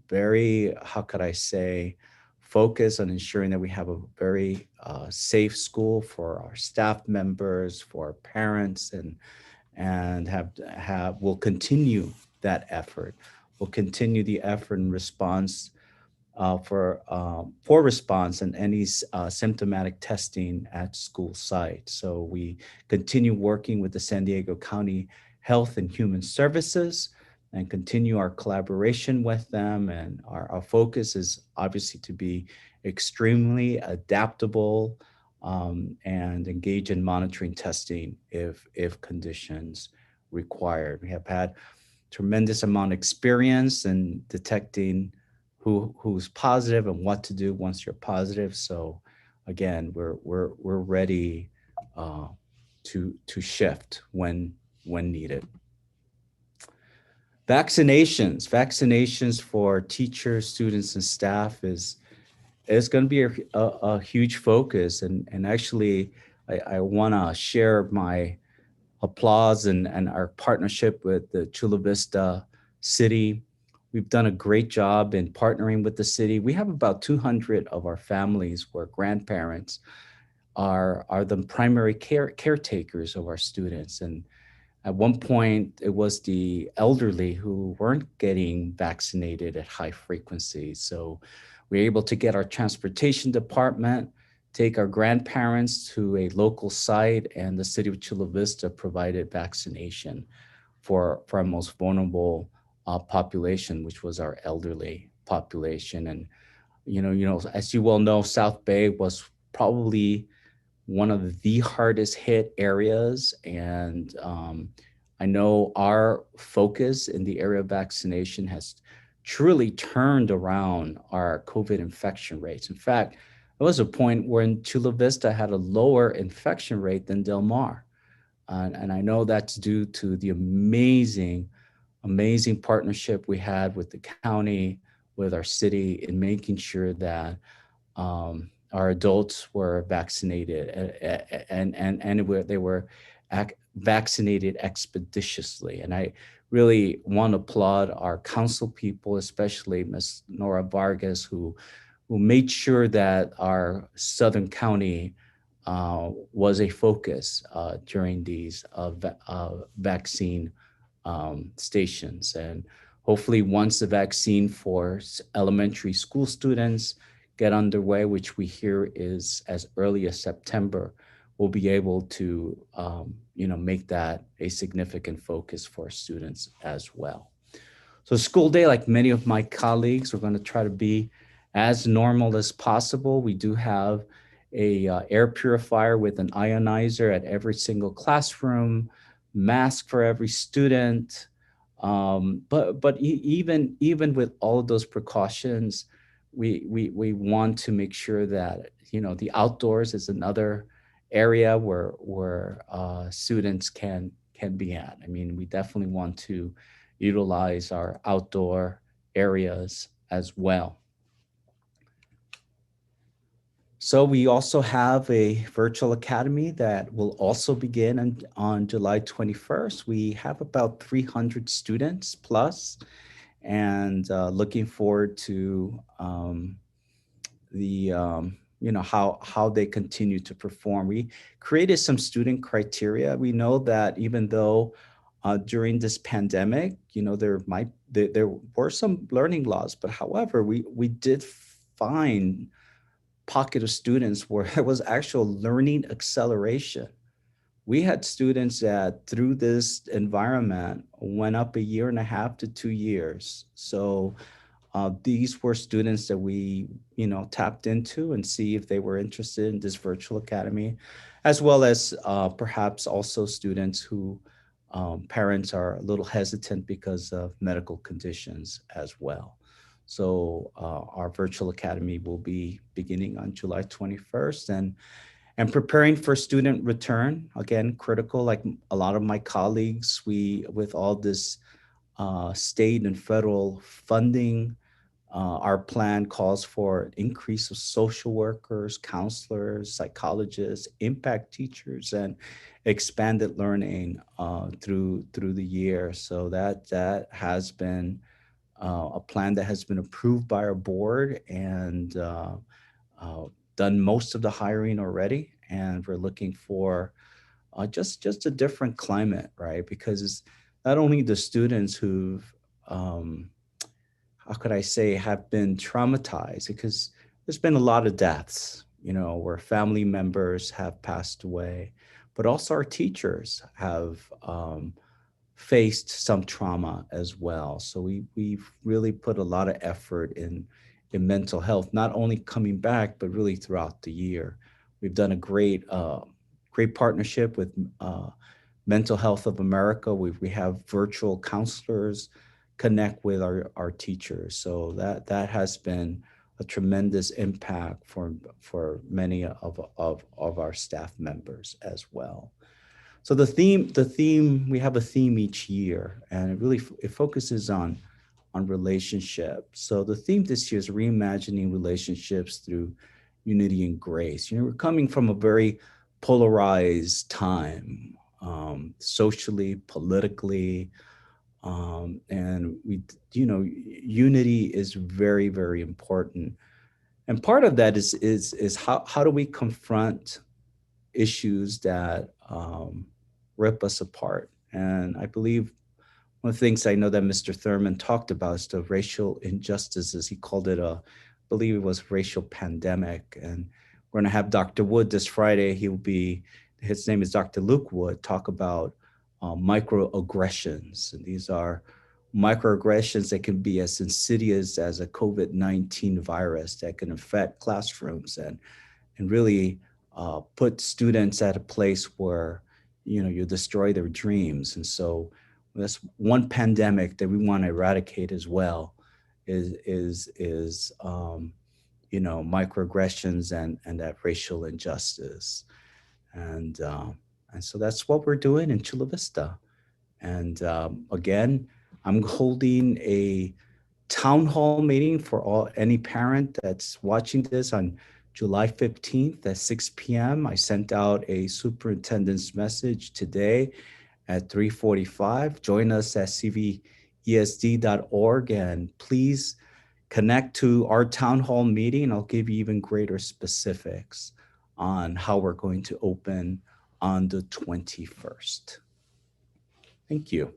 very, how could I say, focused on ensuring that we have a very safe school for our staff members, for our parents, and will continue that effort. We'll continue the effort in response for response and any symptomatic testing at school sites. So we continue working with the San Diego County Health and Human Services and continue our collaboration with them. And our focus is obviously to be extremely adaptable and engage in monitoring testing if conditions required. We have had tremendous amount of experience in detecting who's positive and what to do once you're positive. So again, we're ready to shift when needed. Vaccinations for teachers, students, and staff is going to be a huge focus. And actually, I want to share my applause and our partnership with the Chula Vista City. We've done a great job in partnering with the city. We have about 200 of our families where grandparents are the primary caretakers of our students. And at one point, it was the elderly who weren't getting vaccinated at high frequency. So we were able to get our transportation department, take our grandparents to a local site, and the city of Chula Vista provided vaccination for our most vulnerable population, which was our elderly population. And as you well know, South Bay was probably one of the hardest hit areas. And I know our focus in the area of vaccination has truly turned around our COVID infection rates. In fact, there was a point where Chula Vista had a lower infection rate than Del Mar. And I know that's due to the amazing partnership we had with the county, with our city, in making sure that our adults were vaccinated and they were vaccinated expeditiously. And I really want to applaud our council people, especially Ms. Nora Vargas, who made sure that our Southern County was a focus during these vaccine stations. And hopefully once the vaccine for elementary school students get underway, which we hear is as early as September, we'll be able to make that a significant focus for students as well. So school day, like many of my colleagues, we're going to try to be as normal as possible. We do have a air purifier with an ionizer at every single classroom, mask for every student. But even with all of those precautions, we want to make sure that the outdoors is another area where students can be at. I mean, we definitely want to utilize our outdoor areas as well. So we also have a virtual academy that will also begin on July 21st. We have about 300 students plus, and looking forward to how they continue to perform. We created some student criteria. We know that even though during this pandemic, there were some learning loss, but however, we did find pocket of students where there was actual learning acceleration. We had students that through this environment went up 1.5 to 2 years. So these were students that we, tapped into and see if they were interested in this virtual academy, as well as perhaps also students who parents are a little hesitant because of medical conditions as well. So our virtual academy will be beginning on July 21st, and preparing for student return, again, critical. Like a lot of my colleagues, with all this state and federal funding, our plan calls for an increase of social workers, counselors, psychologists, impact teachers, and expanded learning through the year. So that has been a plan that has been approved by our board and done most of the hiring already. And we're looking for just a different climate, right? Because it's not only the students who've how could I say, have been traumatized, because there's been a lot of deaths, where family members have passed away, but also our teachers have faced some trauma as well. So we've really put a lot of effort in mental health, not only coming back, but really throughout the year. We've done a great partnership with Mental Health of America. We have virtual counselors connect with our teachers. So that has been a tremendous impact for many of our staff members as well. So the theme, we have a theme each year, and it focuses on relationships. So the theme this year is reimagining relationships through unity and grace. We're coming from a very polarized time, socially, politically, and unity is very, very important. And part of that is how do we confront issues that rip us apart? And I believe one of the things I know that Mr. Thurman talked about is the racial injustices. He called it I believe it was racial pandemic. And we're going to have Dr. Wood this Friday. His name is Dr. Luke Wood, talk about microaggressions. And these are microaggressions that can be as insidious as a COVID-19 virus that can affect classrooms and really put students at a place where, you destroy their dreams. And so that's one pandemic that we want to eradicate as well is microaggressions and that racial injustice. And so that's what we're doing in Chula Vista. And again, I'm holding a town hall meeting for any parent that's watching this on July 15th at 6 p.m. I sent out a superintendent's message today at 3:45. Join us at cvesd.org and please connect to our town hall meeting. I'll give you even greater specifics on how we're going to open on the 21st. Thank you.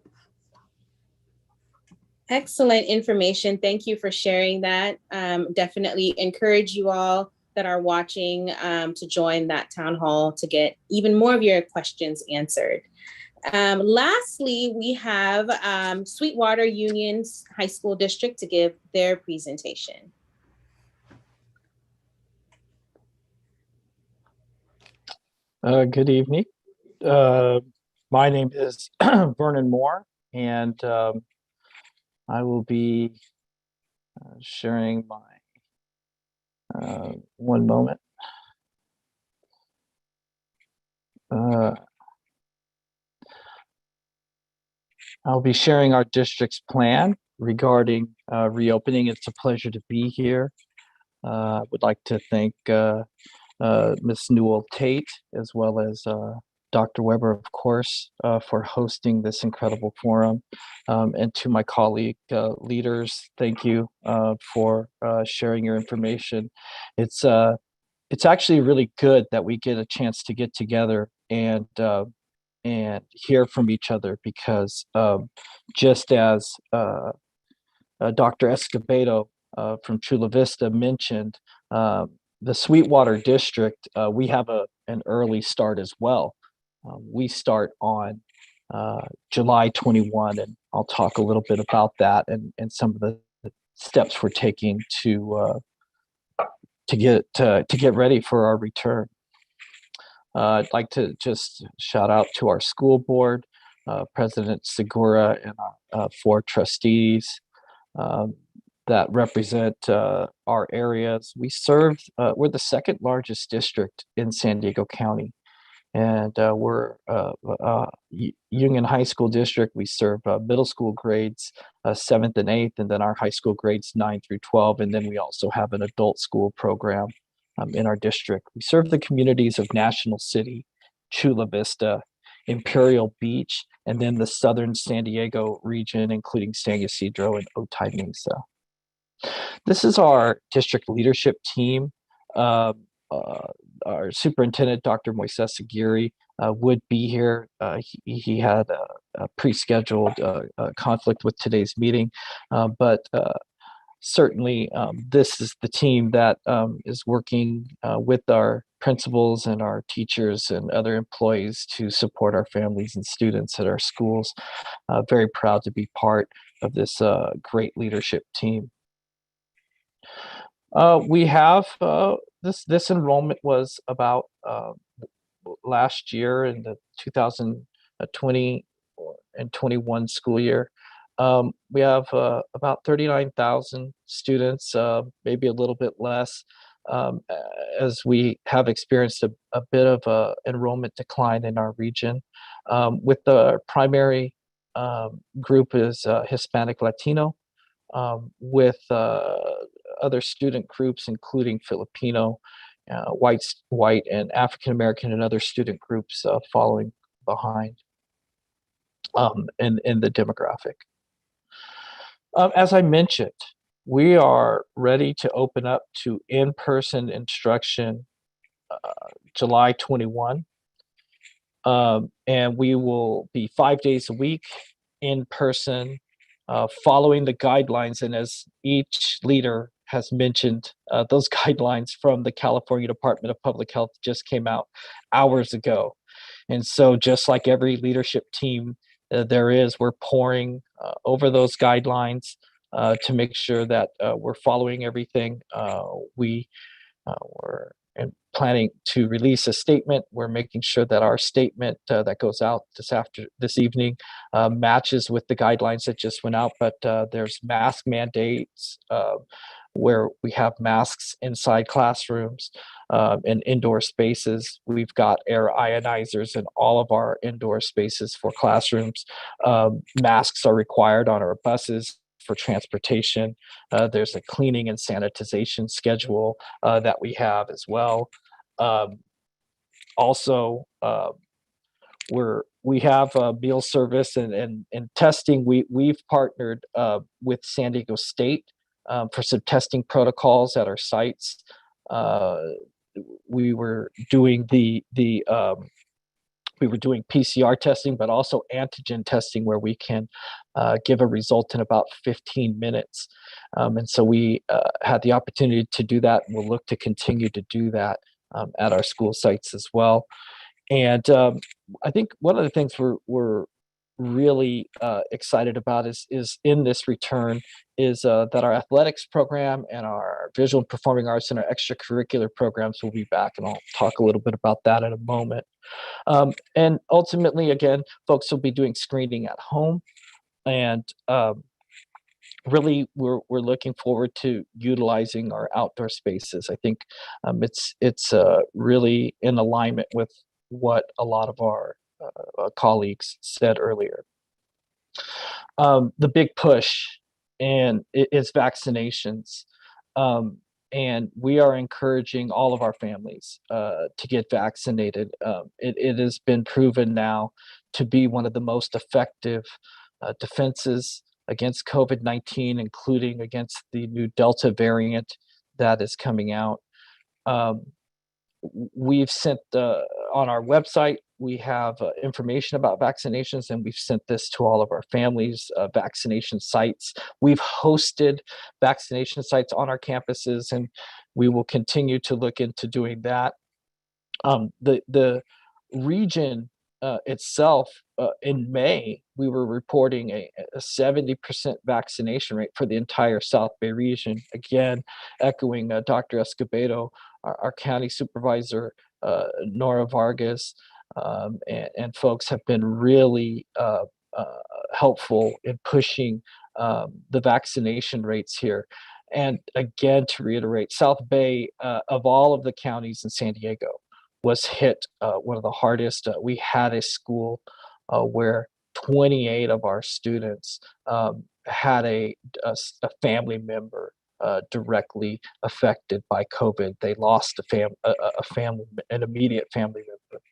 Excellent information. Thank you for sharing that. Definitely encourage you all that are watching to join that town hall to get even more of your questions answered. Lastly, we have Sweetwater Union High School District to give their presentation. Good evening. My name is Vernon Moore, and I will be sharing my one moment. I'll be sharing our district's plan regarding reopening. It's a pleasure to be here. I would like to thank Ms. Newell Tate, as well as Dr. Weber, of course, for hosting this incredible forum. And to my colleague leaders, thank you for sharing your information. It's actually really good that we get a chance to get together and hear from each other, because just as Dr. Escobedo from Chula Vista mentioned, the Sweetwater District, we have an early start as well. We start on July 21, and I'll talk a little bit about that and some of the steps we're taking to get ready for our return. I'd like to just shout out to our school board, President Segura, and our 4 trustees that represent our areas. We serve, we're the second largest district in San Diego County. And we're Union High School District. We serve middle school grades 7th and 8th, and then our high school grades 9 through 12. And then we also have an adult school program in our district. We serve the communities of National City, Chula Vista, Imperial Beach, and then the southern San Diego region, including San Ysidro and Otay Mesa. This is our district leadership team. Our superintendent, Dr. Moises Aguirre, would be here. He had a pre-scheduled conflict with today's meeting, but certainly this is the team that is working with our principals and our teachers and other employees to support our families and students at our schools. Very proud to be part of this great leadership team. We have this enrollment was about last year in the 2020 and 21 school year. We have about 39,000 students, maybe a little bit less, as we have experienced a bit of a enrollment decline in our region. With the primary group is Hispanic Latino, with other student groups, including Filipino, white and African American, and other student groups following behind in the demographic. As I mentioned, we are ready to open up to in-person instruction July 21, and we will be 5 days a week in person, following the guidelines. And as each leader has mentioned, those guidelines from the California Department of Public Health just came out hours ago. And so just like every leadership team we're pouring over those guidelines to make sure that we're following everything. We're planning to release a statement. We're making sure that our statement that goes out this evening matches with the guidelines that just went out. But there's mask mandates where we have masks inside classrooms and indoor spaces. We've got air ionizers in all of our indoor spaces for classrooms. Masks are required on our buses for transportation. There's a cleaning and sanitization schedule that we have as well. Also, we have meal service and testing. We've partnered with San Diego State for some testing protocols at our sites. We were doing we were doing PCR testing, but also antigen testing, where we can give a result in about 15 minutes. And so we had the opportunity to do that, and we'll look to continue to do that at our school sites as well. And I think one of the things we're really excited about is in this return is that our athletics program and our visual and performing arts and our extracurricular programs will be back. And I'll talk a little bit about that in a moment. And ultimately, again, folks will be doing screening at home. And really, we're looking forward to utilizing our outdoor spaces. I think it's really in alignment with what a lot of our colleagues said earlier. The big push is vaccinations. and we are encouraging all of our families to get vaccinated. It has been proven now to be one of the most effective defenses against COVID-19, including against the new Delta variant that is coming out. We've sent on our website, we have information about vaccinations, and we've sent this to all of our families, vaccination sites. We've hosted vaccination sites on our campuses, and we will continue to look into doing that. The region itself, in May, we were reporting a 70% vaccination rate for the entire South Bay region. Again, echoing Dr. Escobedo, our county supervisor, Nora Vargas, and folks have been really helpful in pushing the vaccination rates here. And again, to reiterate, South Bay, of all of the counties in San Diego, was hit one of the hardest. We had a school where 28 of our students had a family member directly affected by COVID. They lost an immediate family member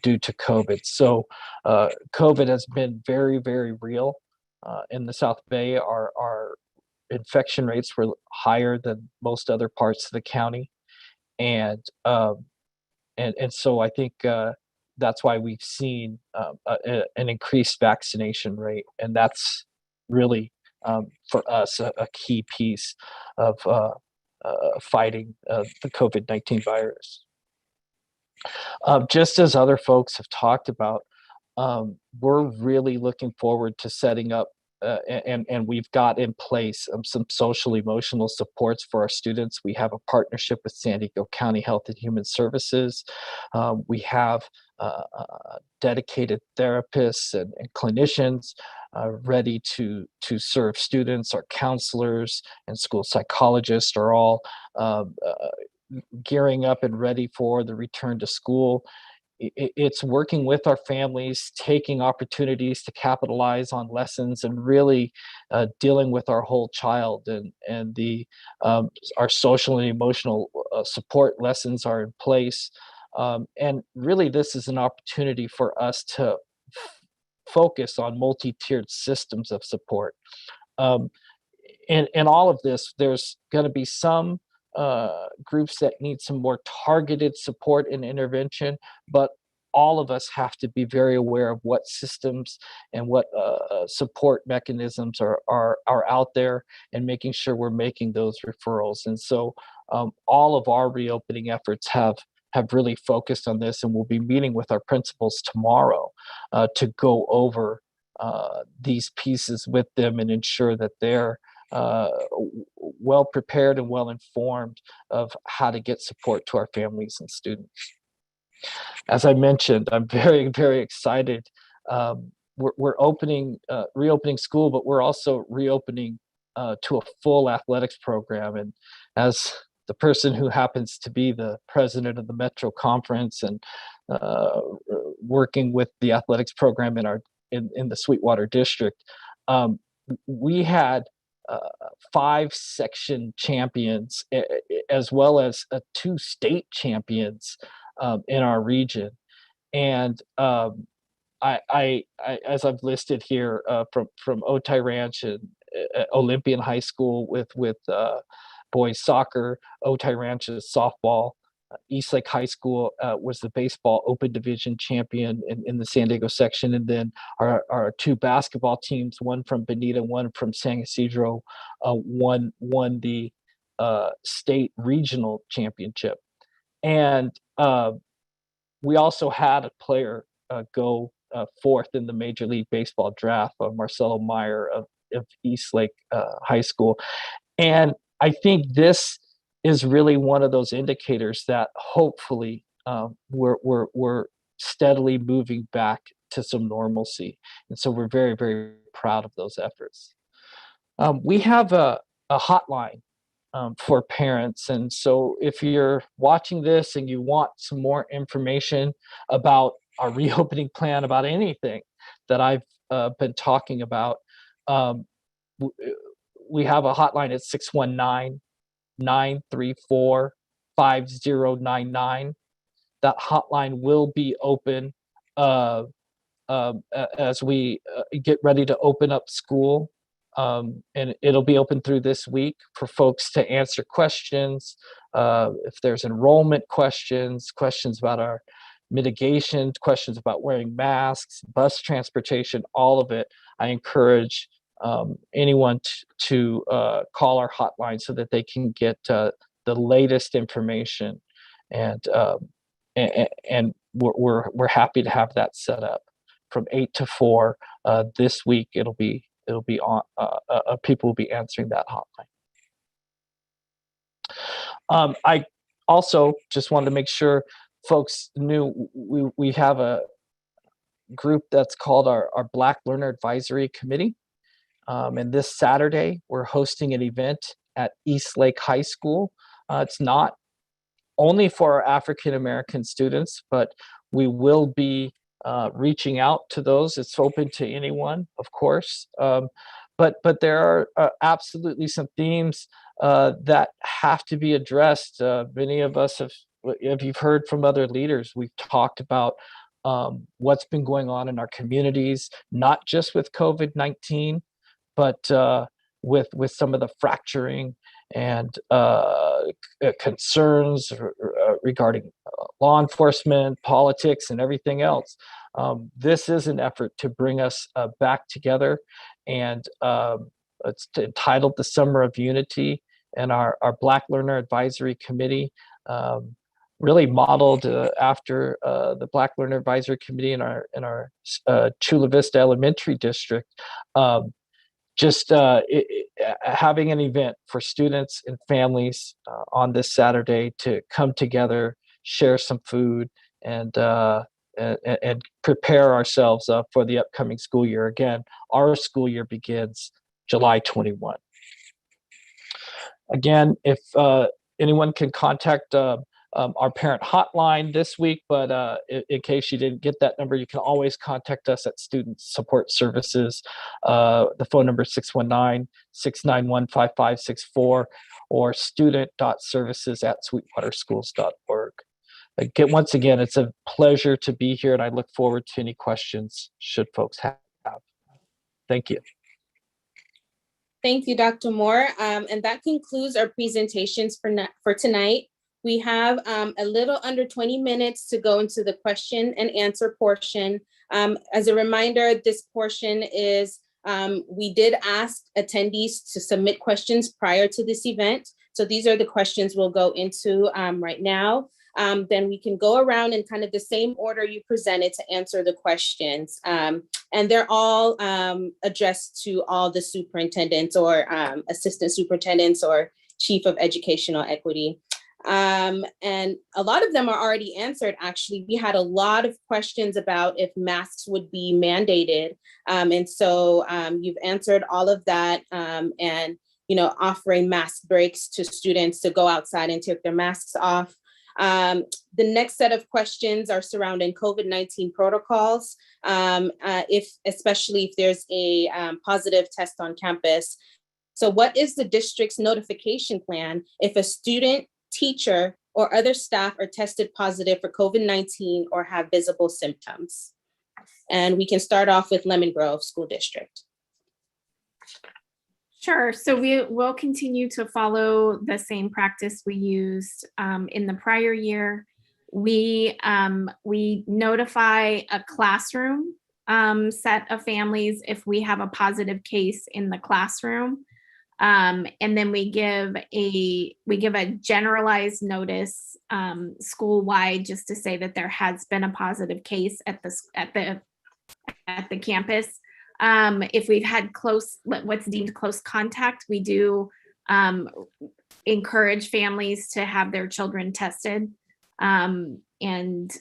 due to COVID. So COVID has been very, very real in the South Bay. Our infection rates were higher than most other parts of the county, and so I think that's why we've seen an increased vaccination rate, and that's really for us a key piece of fighting the COVID-19 virus. Just as other folks have talked about, we're really looking forward to setting up and we've got in place some social emotional supports for our students. We have a partnership with San Diego County Health and Human Services. We have dedicated therapists and clinicians ready to serve students. Our counselors and school psychologists are all gearing up and ready for the return to school. It's working with our families, taking opportunities to capitalize on lessons, and really dealing with our whole child. And our social and emotional support lessons are in place. And really, this is an opportunity for us to focus on multi-tiered systems of support. In all of this, there's going to be some groups that need some more targeted support and intervention, but all of us have to be very aware of what systems and what support mechanisms are out there, and making sure we're making those referrals. And so all of our reopening efforts have really focused on this, and we'll be meeting with our principals tomorrow to go over these pieces with them and ensure that they're well prepared and well informed of how to get support to our families and students. As I mentioned, I'm very, very excited. We're reopening school, but we're also reopening to a full athletics program. And as the person who happens to be the president of the Metro Conference and working with the athletics program in the Sweetwater district, we had 5 section champions, as well as 2 state champions in our region. And I as I've listed here, from Otay Ranch and Olympian High School with boys soccer, Otay Ranch's softball, Eastlake High School was the baseball open division champion in the San Diego section. And then our 2 basketball teams, one from Bonita, one from San Ysidro, won the state regional championship. And we also had a player go 4th in the Major League Baseball draft, Marcelo Meyer of Eastlake High School. And I think this is really one of those indicators that hopefully we're steadily moving back to some normalcy. And so we're very, very proud of those efforts. We have a hotline for parents. And so if you're watching this and you want some more information about our reopening plan, about anything that I've been talking about, we have a hotline at 934-5099. That hotline will be open as we get ready to open up school. And it'll be open through this week for folks to answer questions. If there's enrollment questions, questions about our mitigation, questions about wearing masks, bus transportation, all of it, I encourage anyone to call our hotline so that they can get the latest information. And we're happy to have that set up from 8 to 4 this week. It'll be on. People will be answering that hotline. I also just wanted to make sure folks knew we have a group that's called our Black Learner Advisory Committee. And this Saturday, we're hosting an event at East Lake High School. It's not only for our African American students, but we will be reaching out to those. It's open to anyone, of course. But there are absolutely some themes that have to be addressed. Many of us have, if you've heard from other leaders, we've talked about what's been going on in our communities, not just with COVID-19, but with some of the fracturing and concerns regarding law enforcement, politics, and everything else. This is an effort to bring us back together, and it's entitled The Summer of Unity, and our Black Learner Advisory Committee, really modeled after the Black Learner Advisory Committee in our Chula Vista Elementary District. Having an event for students and families on this Saturday to come together, share some food, and prepare ourselves for the upcoming school year. Again, our school year begins July 21. Again, if anyone can contact our parent hotline this week, but in case you didn't get that number, you can always contact us at Student Support Services. The phone number is 619-691-5564 or student.services@sweetwaterschools.org. Once again, it's a pleasure to be here, and I look forward to any questions should folks have. Thank you. Thank you, Dr. Moore. And that concludes our presentations for tonight. We have a little under 20 minutes to go into the question and answer portion. As a reminder, this portion is, we did ask attendees to submit questions prior to this event. So these are the questions we'll go into right now. Then we can go around in kind of the same order you presented to answer the questions. And they're all addressed to all the superintendents or assistant superintendents or chief of educational equity. And a lot of them are already answered. Actually, we had a lot of questions about if masks would be mandated. And so you've answered all of that, and, you know, offering mask breaks to students to go outside and take their masks off. The next set of questions are surrounding COVID-19 protocols, especially if there's a positive test on campus. So what is the district's notification plan if a student, teacher, or other staff are tested positive for COVID-19 or have visible symptoms? And we can start off with Lemon Grove School District. Sure. So we will continue to follow the same practice we used in the prior year. We notify a classroom set of families if we have a positive case in the classroom. And then we give a generalized notice school-wide, just to say that there has been a positive case at the campus. If we've had what's deemed close contact, we do encourage families to have their children tested. And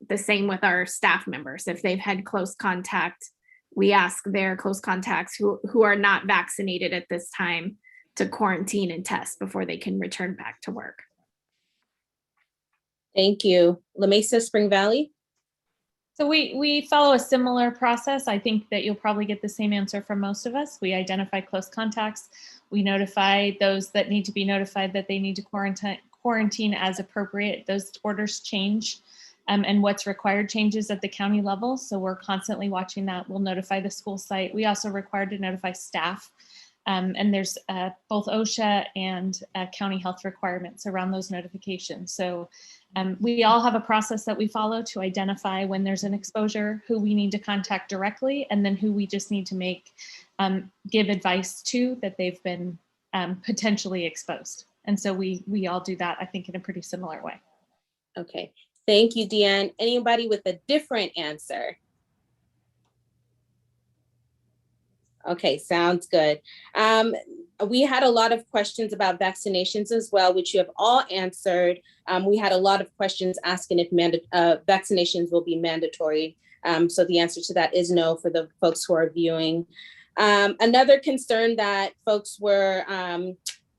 the same with our staff members. If they've had close contact, we ask their close contacts who are not vaccinated at this time to quarantine and test before they can return back to work. Thank you. La Mesa, Spring Valley. So we follow a similar process. I think that you'll probably get the same answer from most of us. We identify close contacts. We notify those that need to be notified that they need to quarantine as appropriate. Those orders change, and what's required changes at the county level. So we're constantly watching that. We'll notify the school site. We also required to notify staff. And there's both OSHA and county health requirements around those notifications. So we all have a process that we follow to identify when there's an exposure, who we need to contact directly, and then who we just need to give advice to that they've been potentially exposed. And so we all do that, I think, in a pretty similar way. Okay, thank you, Deanne. Anybody with a different answer? Okay, sounds good. We had a lot of questions about vaccinations as well, which you have all answered. We had a lot of questions asking if vaccinations will be mandatory. So the answer to that is no for the folks who are viewing. Another concern that folks were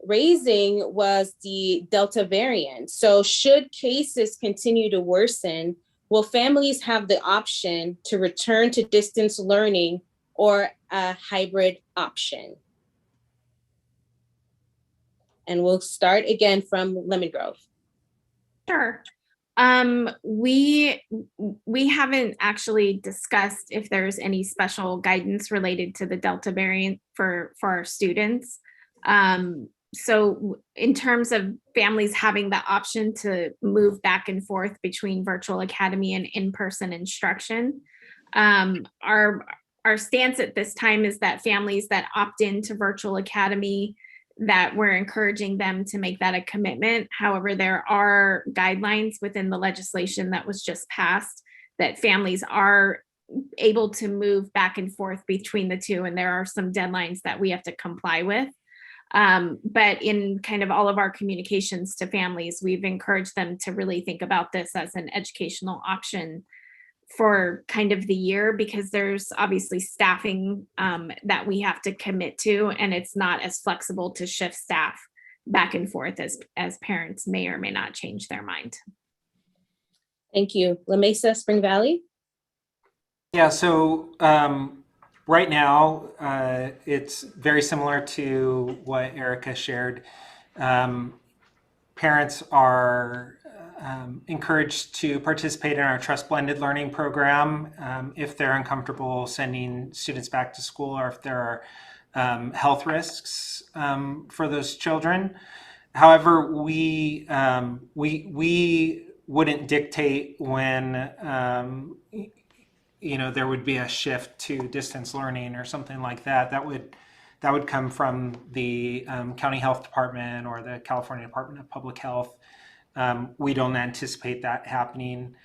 raising was the Delta variant. So should cases continue to worsen, will families have the option to return to distance learning or a hybrid option? And we'll start again from Lemon Grove. Sure. We haven't actually discussed if there's any special guidance related to the Delta variant for our students. So in terms of families having the option to move back and forth between virtual academy and in-person instruction, our stance at this time is that families that opt into virtual academy, that we're encouraging them to make that a commitment. However, there are guidelines within the legislation that was just passed that families are able to move back and forth between the two, and there are some deadlines that we have to comply with. But in kind of all of our communications to families, we've encouraged them to really think about this as an educational option for kind of the year, because there's obviously staffing that we have to commit to, and it's not as flexible to shift staff back and forth as parents may or may not change their mind. Thank you. La Mesa, Spring Valley? Yeah, so right now, it's very similar to what Erica shared. Parents are encouraged to participate in our Trust Blended Learning program if they're uncomfortable sending students back to school, or if there are health risks for those children. However, we wouldn't dictate when there would be a shift to distance learning or something like that. That would come from the county health department or the California Department of Public Health. We don't anticipate that happening,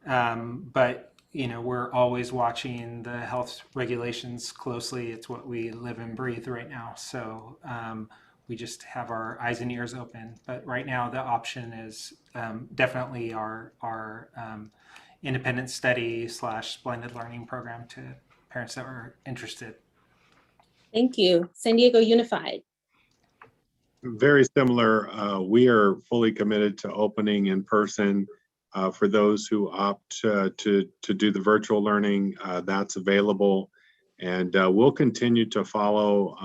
but we're always watching the health regulations closely. It's what we live and breathe right now. So we just have our eyes and ears open. But right now, the option is definitely our independent study / blended learning program to parents that are interested. Thank you. San Diego Unified. Very similar. We are fully committed to opening in person. For those who opt to do the virtual learning, that's available. And we'll continue to follow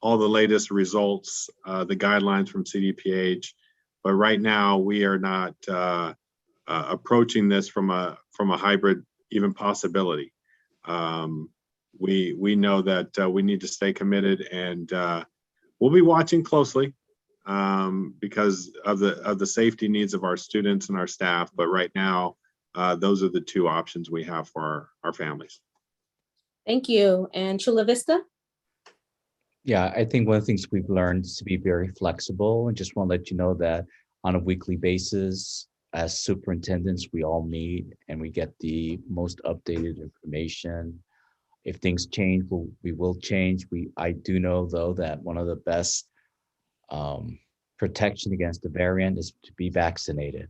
all the latest results, the guidelines from CDPH. But right now, we are not approaching this from a hybrid even possibility. We know that we need to stay committed, and we'll be watching closely because of the safety needs of our students and our staff. But right now, those are the two options we have for our families. Thank you. And Chula Vista? Yeah, I think one of the things we've learned is to be very flexible, and just want to let you know that on a weekly basis, as superintendents, we all meet and we get the most updated information. If things change, we will change. I do know, though, that one of the best protection against the variant is to be vaccinated.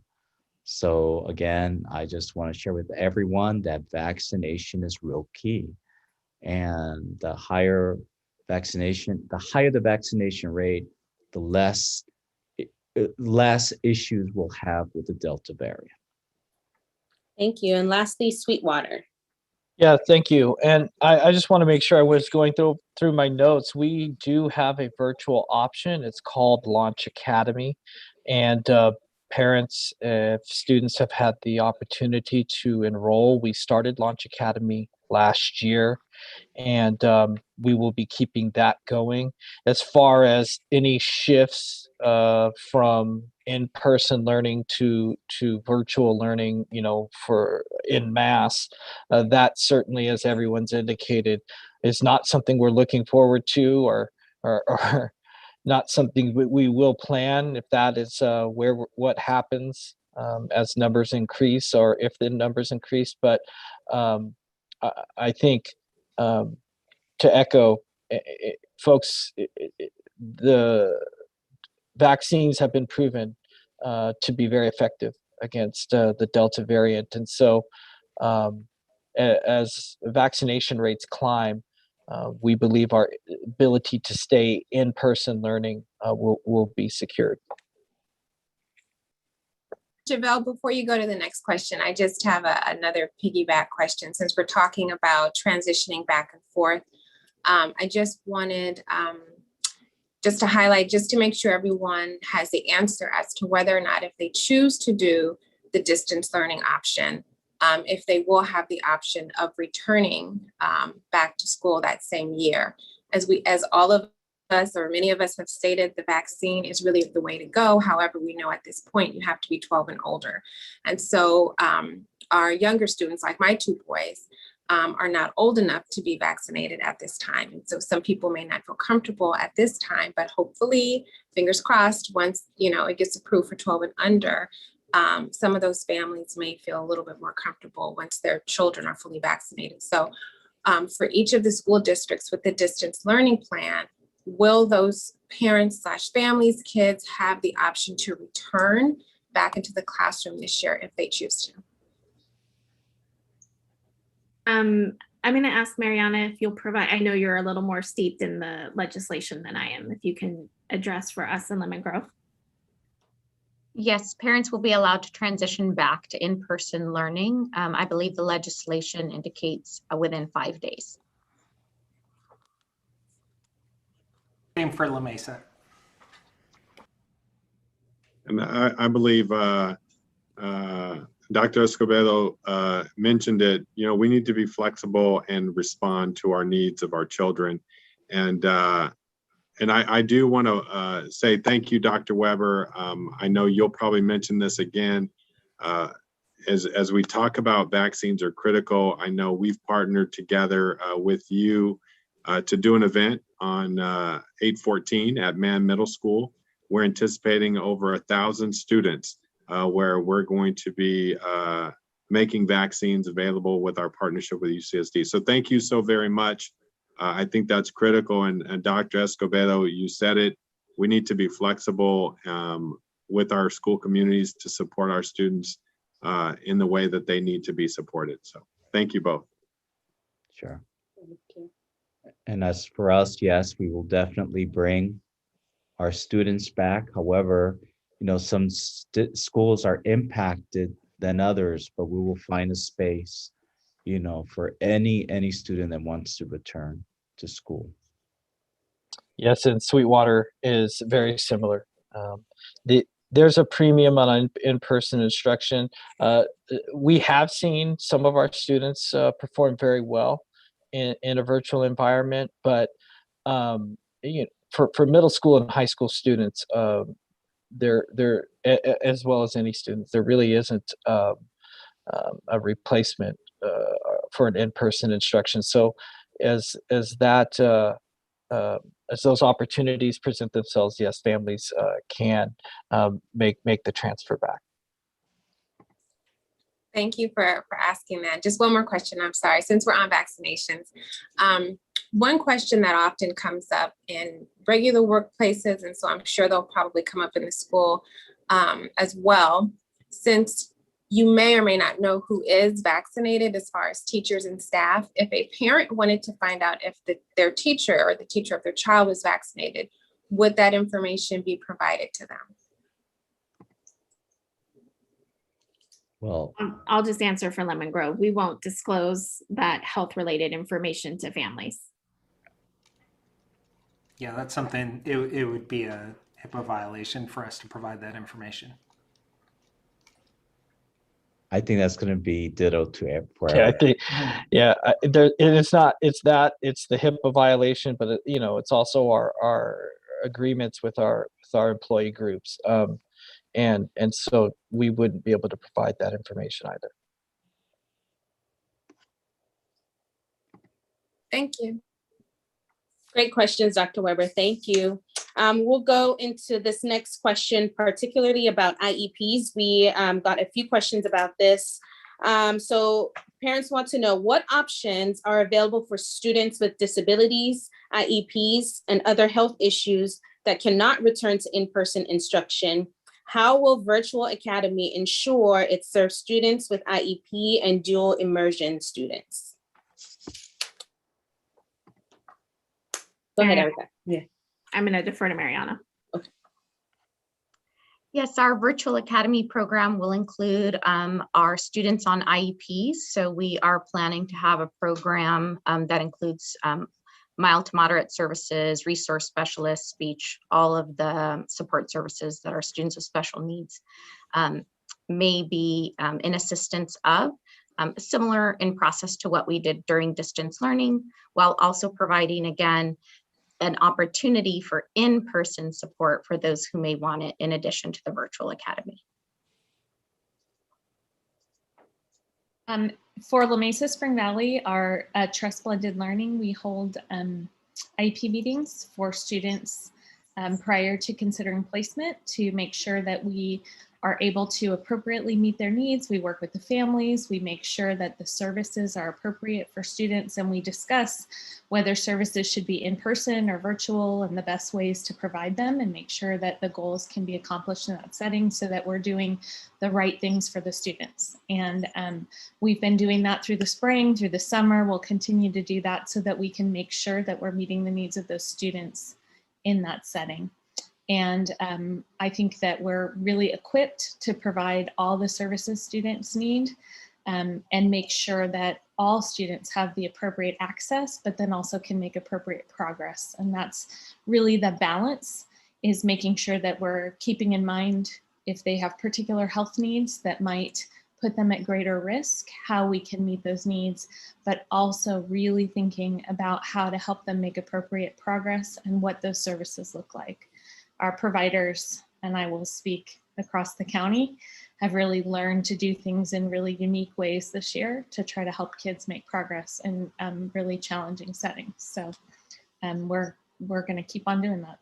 So again, I just want to share with everyone that vaccination is real key. And the higher the vaccination rate, the less issues we'll have with the Delta variant. Thank you. And lastly, Sweetwater. Yeah, thank you. And I just want to make sure I was going through my notes. We do have a virtual option. It's called Launch Academy. And parents, if students have had the opportunity to enroll, we started Launch Academy last year. And we will be keeping that going. As far as any shifts from in-person learning to virtual learning, for in mass, that certainly, as everyone's indicated, is not something we're looking forward to, or not something we will plan if that is what happens as numbers increase, or if the numbers increase. But I think, to echo, folks, the vaccines have been proven to be very effective against the Delta variant. And so as vaccination rates climb, we believe our ability to stay in-person learning will be secured. Javelle, before you go to the next question, I just have another piggyback question. Since we're talking about transitioning back and forth, I just wanted just to highlight, just to make sure everyone has the answer as to whether or not, if they choose to do the distance learning option, if they will have the option of returning back to school that same year. As all of us, or many of us, have stated, the vaccine is really the way to go. However, we know at this point you have to be 12 and older. And so our younger students, like my two boys, are not old enough to be vaccinated at this time. And so some people may not feel comfortable at this time, but hopefully, fingers crossed, once it gets approved for 12 and under, some of those families may feel a little bit more comfortable once their children are fully vaccinated. So for each of the school districts with the distance learning plan, will those parents / families, kids have the option to return back into the classroom this year if they choose to? I'm going to ask Mariana if you'll provide, I know you're a little more steeped in the legislation than I am, if you can address for us in Lemon Grove. Yes, parents will be allowed to transition back to in-person learning. I believe the legislation indicates within 5 days. Same for La Mesa. And I believe Dr. Escobedo mentioned it. We need to be flexible and respond to our needs of our children. And I do want to say thank you, Dr. Weber. I know you'll probably mention this again. As we talk about vaccines are critical, I know we've partnered together with you to do an event on 8/14 at Mann Middle School. We're anticipating over 1,000 students where we're going to be making vaccines available with our partnership with UCSD. So thank you so very much. I think that's critical. And Dr. Escobedo, you said it, we need to be flexible with our school communities to support our students in the way that they need to be supported. So thank you both. Sure. And as for us, yes, we will definitely bring our students back. However, some schools are impacted than others, but we will find a space, for any student that wants to return to school. Yes, and Sweetwater is very similar. There's a premium on in-person instruction. We have seen some of our students perform very well in a virtual environment, but for middle school and high school students, there as well as any students, there really isn't a replacement for an in-person instruction. So as those opportunities present themselves, yes, families can make the transfer back. Thank you for asking that. Just one more question, I'm sorry, since we're on vaccinations. One question that often comes up in regular workplaces, and so I'm sure they'll probably come up in the school as well, since you may or may not know who is vaccinated as far as teachers and staff. If a parent wanted to find out if their teacher or the teacher of their child was vaccinated, would that information be provided to them? Well, I'll just answer for Lemon Grove. We won't disclose that health-related information to families. Yeah, that's something, it would be a HIPAA violation for us to provide that information. I think that's going to be ditto to for Yeah, I Eric. think, yeah, there, and it's not, it's the HIPAA violation, but you know, it's also our agreements with our employee groups. And so we wouldn't be able to provide that information either. Thank you. Great questions, Dr. Weber. Thank you. We'll go into this next question, particularly about IEPs. We got a few questions about this. So parents want to know what options are available for students with disabilities, IEPs, and other health issues that cannot return to in-person instruction. How will Virtual Academy ensure it serves students with IEP and dual immersion students? Go ahead, Erica. Yeah. I'm going to defer to Mariana. Yes, our Virtual Academy program will include our students on IEPs. So we are planning to have a program that includes mild to moderate services, resource specialists, speech, all of the support services that our students with special needs may be in assistance of. Similar in process to what we did during distance learning, while also providing, again, an opportunity for in-person support for those who may want it in addition to the Virtual Academy. For La Mesa Spring Valley, our Trust Blended Learning, we hold IEP meetings for students prior to considering placement to make sure that we are able to appropriately meet their needs. We work with the families, we make sure that the services are appropriate for students, and we discuss whether services should be in person or virtual and the best ways to provide them, and make sure that the goals can be accomplished in that setting so that we're doing the right things for the students. And we've been doing that through the spring, through the summer. We'll continue to do that so that we can make sure that we're meeting the needs of those students in that setting. And I think that we're really equipped to provide all the services students need and make sure that all students have the appropriate access, but then also can make appropriate progress. And that's really the balance, is making sure that we're keeping in mind if they have particular health needs that might put them at greater risk, how we can meet those needs, but also really thinking about how to help them make appropriate progress and what those services look like. Our providers, and I will speak across the county, have really learned to do things in really unique ways this year to try to help kids make progress in really challenging settings. So we're going to keep on doing that.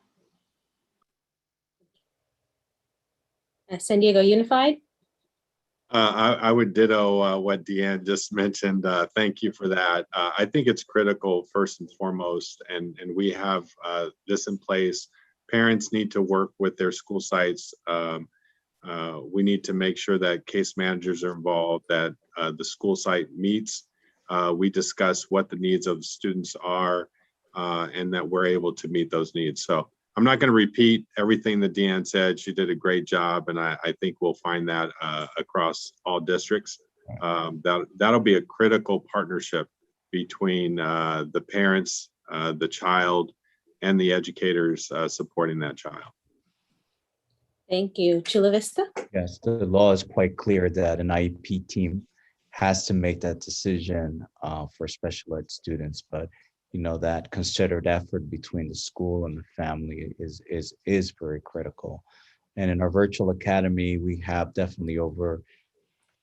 San Diego Unified. I would ditto what Deanne just mentioned. Thank you for that. I think it's critical first and foremost, and we have this in place. Parents need to work with their school sites. We need to make sure that case managers are involved, that the school site meets. We discuss what the needs of the students are, and that we're able to meet those needs. So I'm not going to repeat everything that Deanne said. She did a great job, and I think we'll find that across all districts. That'll be a critical partnership between the parents, the child, and the educators supporting that child. Thank you. Chula Vista? Yes, the law is quite clear that an IEP team has to make that decision for special ed students, but you know that concerted effort between the school and the family is very critical. And in our virtual academy, we have definitely over, I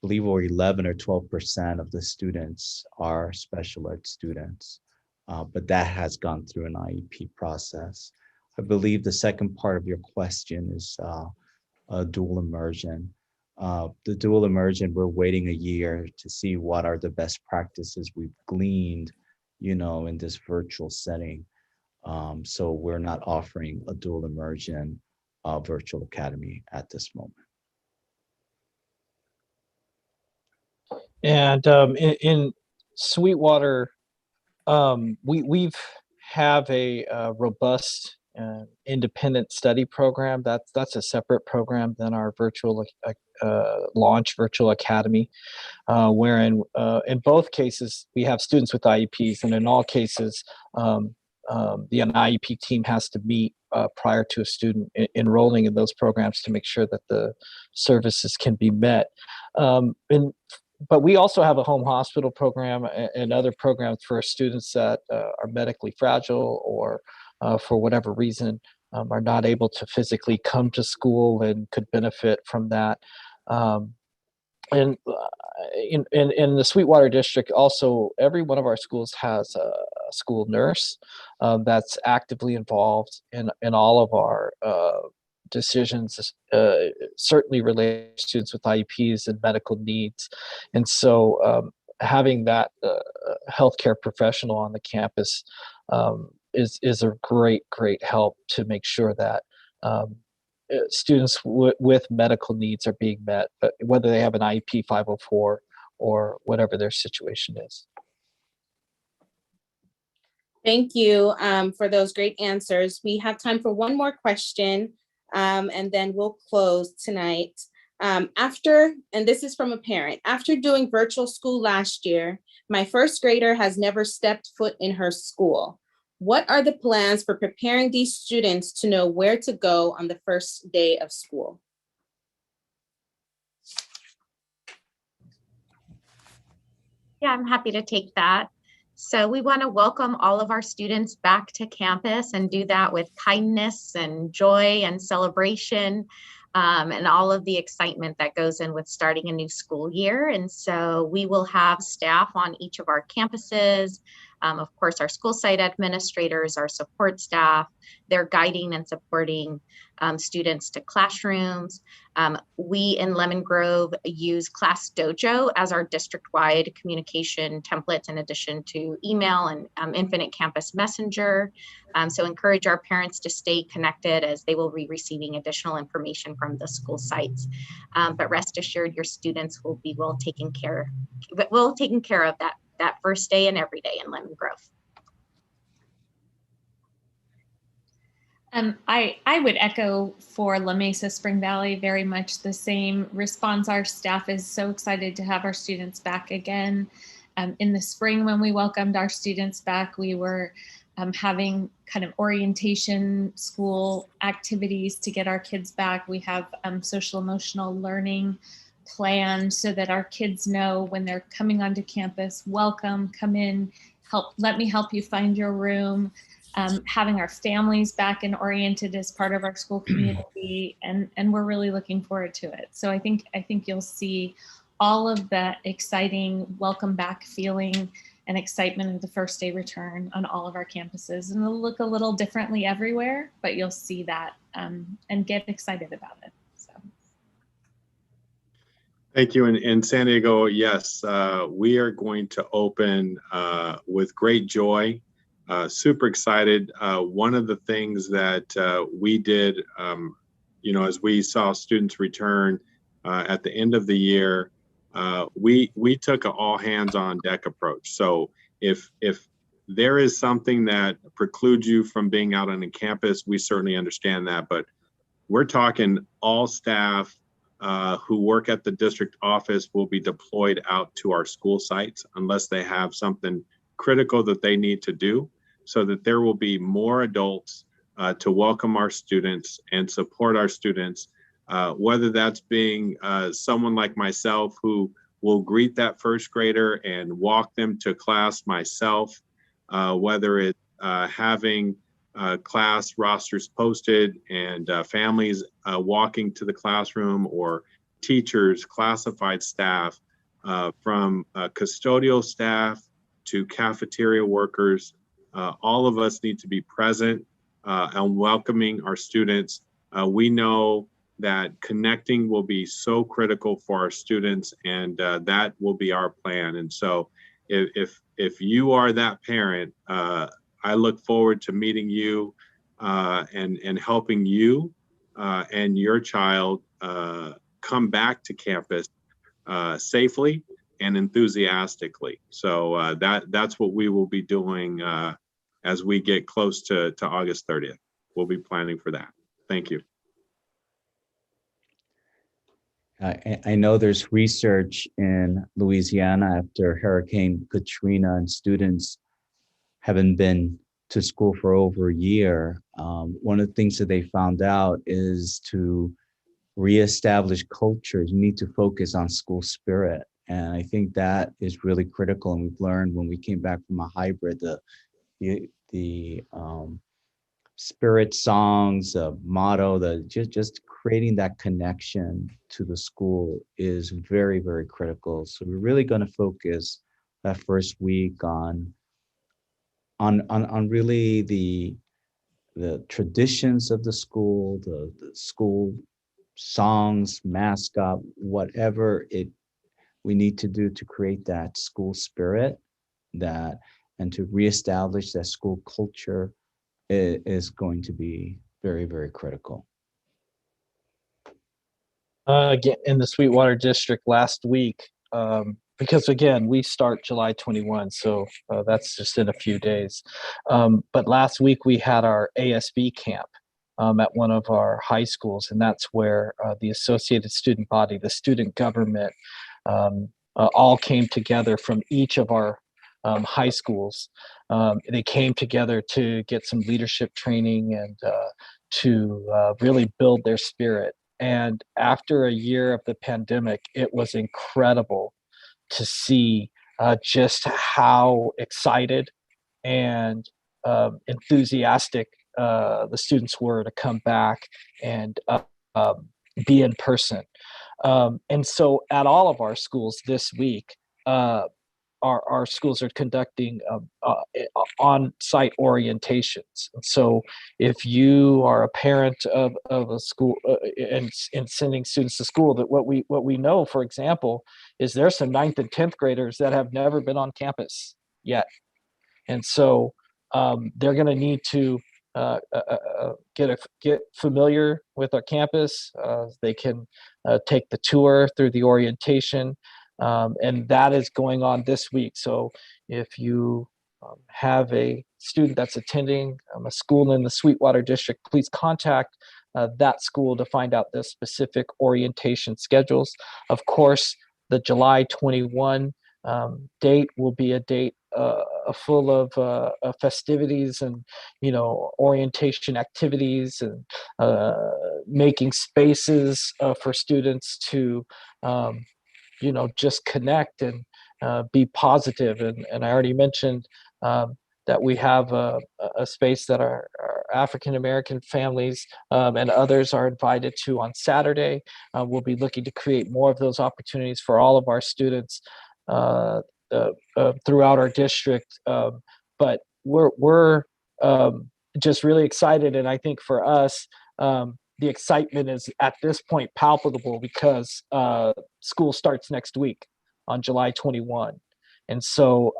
believe, over 11 or 12% of the students are special ed students. But that has gone through an IEP process. I believe the second part of your question is dual immersion. The dual immersion, we're waiting a year to see what are the best practices we've gleaned, you know, in this virtual setting. So we're not offering a dual immersion virtual academy at this moment. And in Sweetwater, we've have a robust independent study program. That's a separate program than our virtual launch virtual academy, wherein in both cases we have students with IEPs, and in all cases the IEP team has to meet prior to a student enrolling in those programs to make sure that the services can be met. But we also have a home hospital program and other programs for students that are medically fragile or for whatever reason are not able to physically come to school and could benefit from that. And in the Sweetwater district, also, every one of our schools has a school nurse that's actively involved in all of our decisions, certainly related to students with IEPs and medical needs. And so having that healthcare professional on the campus is a great help to make sure that students with medical needs are being met, whether they have an IEP 504 or whatever their situation is. Thank you for those great answers. We have time for one more question, and then we'll close tonight. And this is from a parent, after doing virtual school last year, my first grader has never stepped foot in her school. What are the plans for preparing these students to know where to go on the first day of school? Yeah, I'm happy to take that. So we want to welcome all of our students back to campus and do that with kindness and joy and celebration, and all of the excitement that goes in with starting a new school year. And so we will have staff on each of our campuses. Of course, our school site administrators, our support staff, they're guiding and supporting students to classrooms. We in Lemon Grove use Class Dojo as our district-wide communication templates in addition to email and Infinite Campus Messenger. So encourage our parents to stay connected as they will be receiving additional information from the school sites. But rest assured, your students will be well taken care of that first day and every day in Lemon Grove. I would echo for La Mesa Spring Valley very much the same response. Our staff is so excited to have our students back again. In the spring, when we welcomed our students back, we were having kind of orientation school activities to get our kids back. We have social emotional learning planned so that our kids know when they're coming onto campus, welcome, come in, let me help you find your room. Having our families back and oriented as part of our school community, and we're really looking forward to it. So I think you'll see all of that exciting welcome back feeling and excitement of the first day return on all of our campuses, and it'll look a little differently everywhere, but you'll see that and get excited about it. So. Thank you. In San Diego, yes, we are going to open with great joy. Super excited. One of the things that we did, as we saw students return at the end of the year, we took an all hands on deck approach. So if there is something that precludes you from being out on the campus, we certainly understand that. But we're talking all staff who work at the district office will be deployed out to our school sites unless they have something critical that they need to do, so that there will be more adults to welcome our students and support our students, whether that's being someone like myself who will greet that first grader and walk them to class myself, whether it's having class rosters posted and families walking to the classroom, or teachers, classified staff, from custodial staff to cafeteria workers. All of us need to be present and welcoming our students. We know that connecting will be so critical for our students, and that will be our plan. And so if you are that parent, I look forward to meeting you and helping you and your child come back to campus safely and enthusiastically. So that's what we will be doing as we get close to August 30th. we'll be planning for that. Thank you. I know there's research in Louisiana after Hurricane Katrina, and students haven't been to school for over a year. One of the things that they found out is to reestablish cultures, you need to focus on school spirit. And I think that is really critical. And we've learned when we came back from a hybrid, the spirit songs, the motto, just creating that connection to the school is very, very critical. So we're really going to focus that first week on really the traditions of the school, the school songs, mascot, whatever we need to do to create that school spirit, and to reestablish that school culture is going to be very, very critical. Again, in the Sweetwater district last week, because again, we start July 21, so that's just in a few days. But last week we had our ASB camp at one of our high schools, and that's where the Associated Student Body, the student government, all came together from each of our high schools. They came together to get some leadership training and to really build their spirit. And after a year of the pandemic, it was incredible to see just how excited and enthusiastic the students were to come back and be in person. And so at all of our schools this week, our schools are conducting on-site orientations. So if you are a parent of a school and sending students to school, that what we know, for example, is there's some 9th and 10th graders that have never been on campus yet. And so they're going to need to get familiar with our campus. They can take the tour through the orientation. And that is going on this week. So if you have a student that's attending a school in the Sweetwater district, please contact that school to find out the specific orientation schedules. Of course, the July 21 date will be a date full of festivities and, orientation activities and making spaces for students to just connect and be positive. And I already mentioned that we have a space that our African-American families and others are invited to on Saturday. We'll be looking to create more of those opportunities for all of our students throughout our district. But we're just really excited. And I think for us, the excitement is at this point palpable because school starts next week on July 21. And so,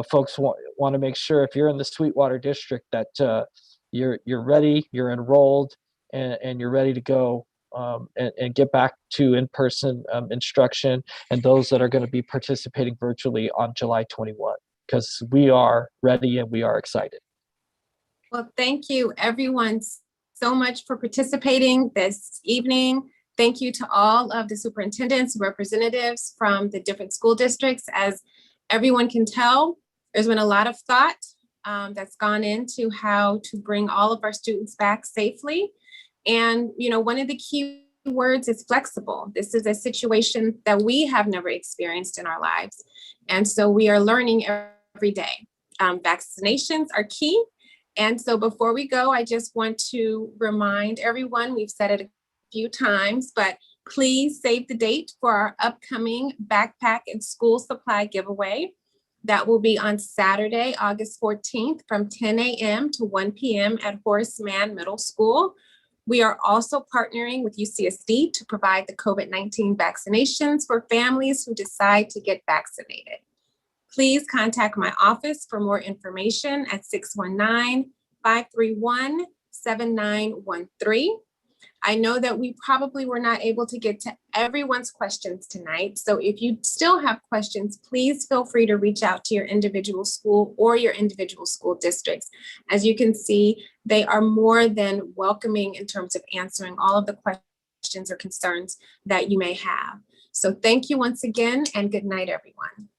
folks want to make sure if you're in the Sweetwater district that you're ready, you're enrolled, and you're ready to go and get back to in-person instruction, and those that are going to be participating virtually on July 21, because we are ready and we are excited. Well, thank you everyone so much for participating this evening. Thank you to all of the superintendents, representatives from the different school districts. As everyone can tell, there's been a lot of thought that's gone into how to bring all of our students back safely. And, one of the key words is flexible. This is a situation that we have never experienced in our lives. And so we are learning every day. Vaccinations are key. And so before we go, I just want to remind everyone, we've said it a few times, but please save the date for our upcoming backpack and school supply giveaway. That will be on Saturday, August 14th from 10 a.m. to 1 p.m. at Horace Mann Middle School. We are also partnering with UCSD to provide the COVID-19 vaccinations for families who decide to get vaccinated. Please contact my office for more information at 619-531-7913. I know that we probably were not able to get to everyone's questions tonight. So if you still have questions, please feel free to reach out to your individual school or your individual school districts. As you can see, they are more than welcoming in terms of answering all of the questions or concerns that you may have. So thank you once again, and good night, everyone.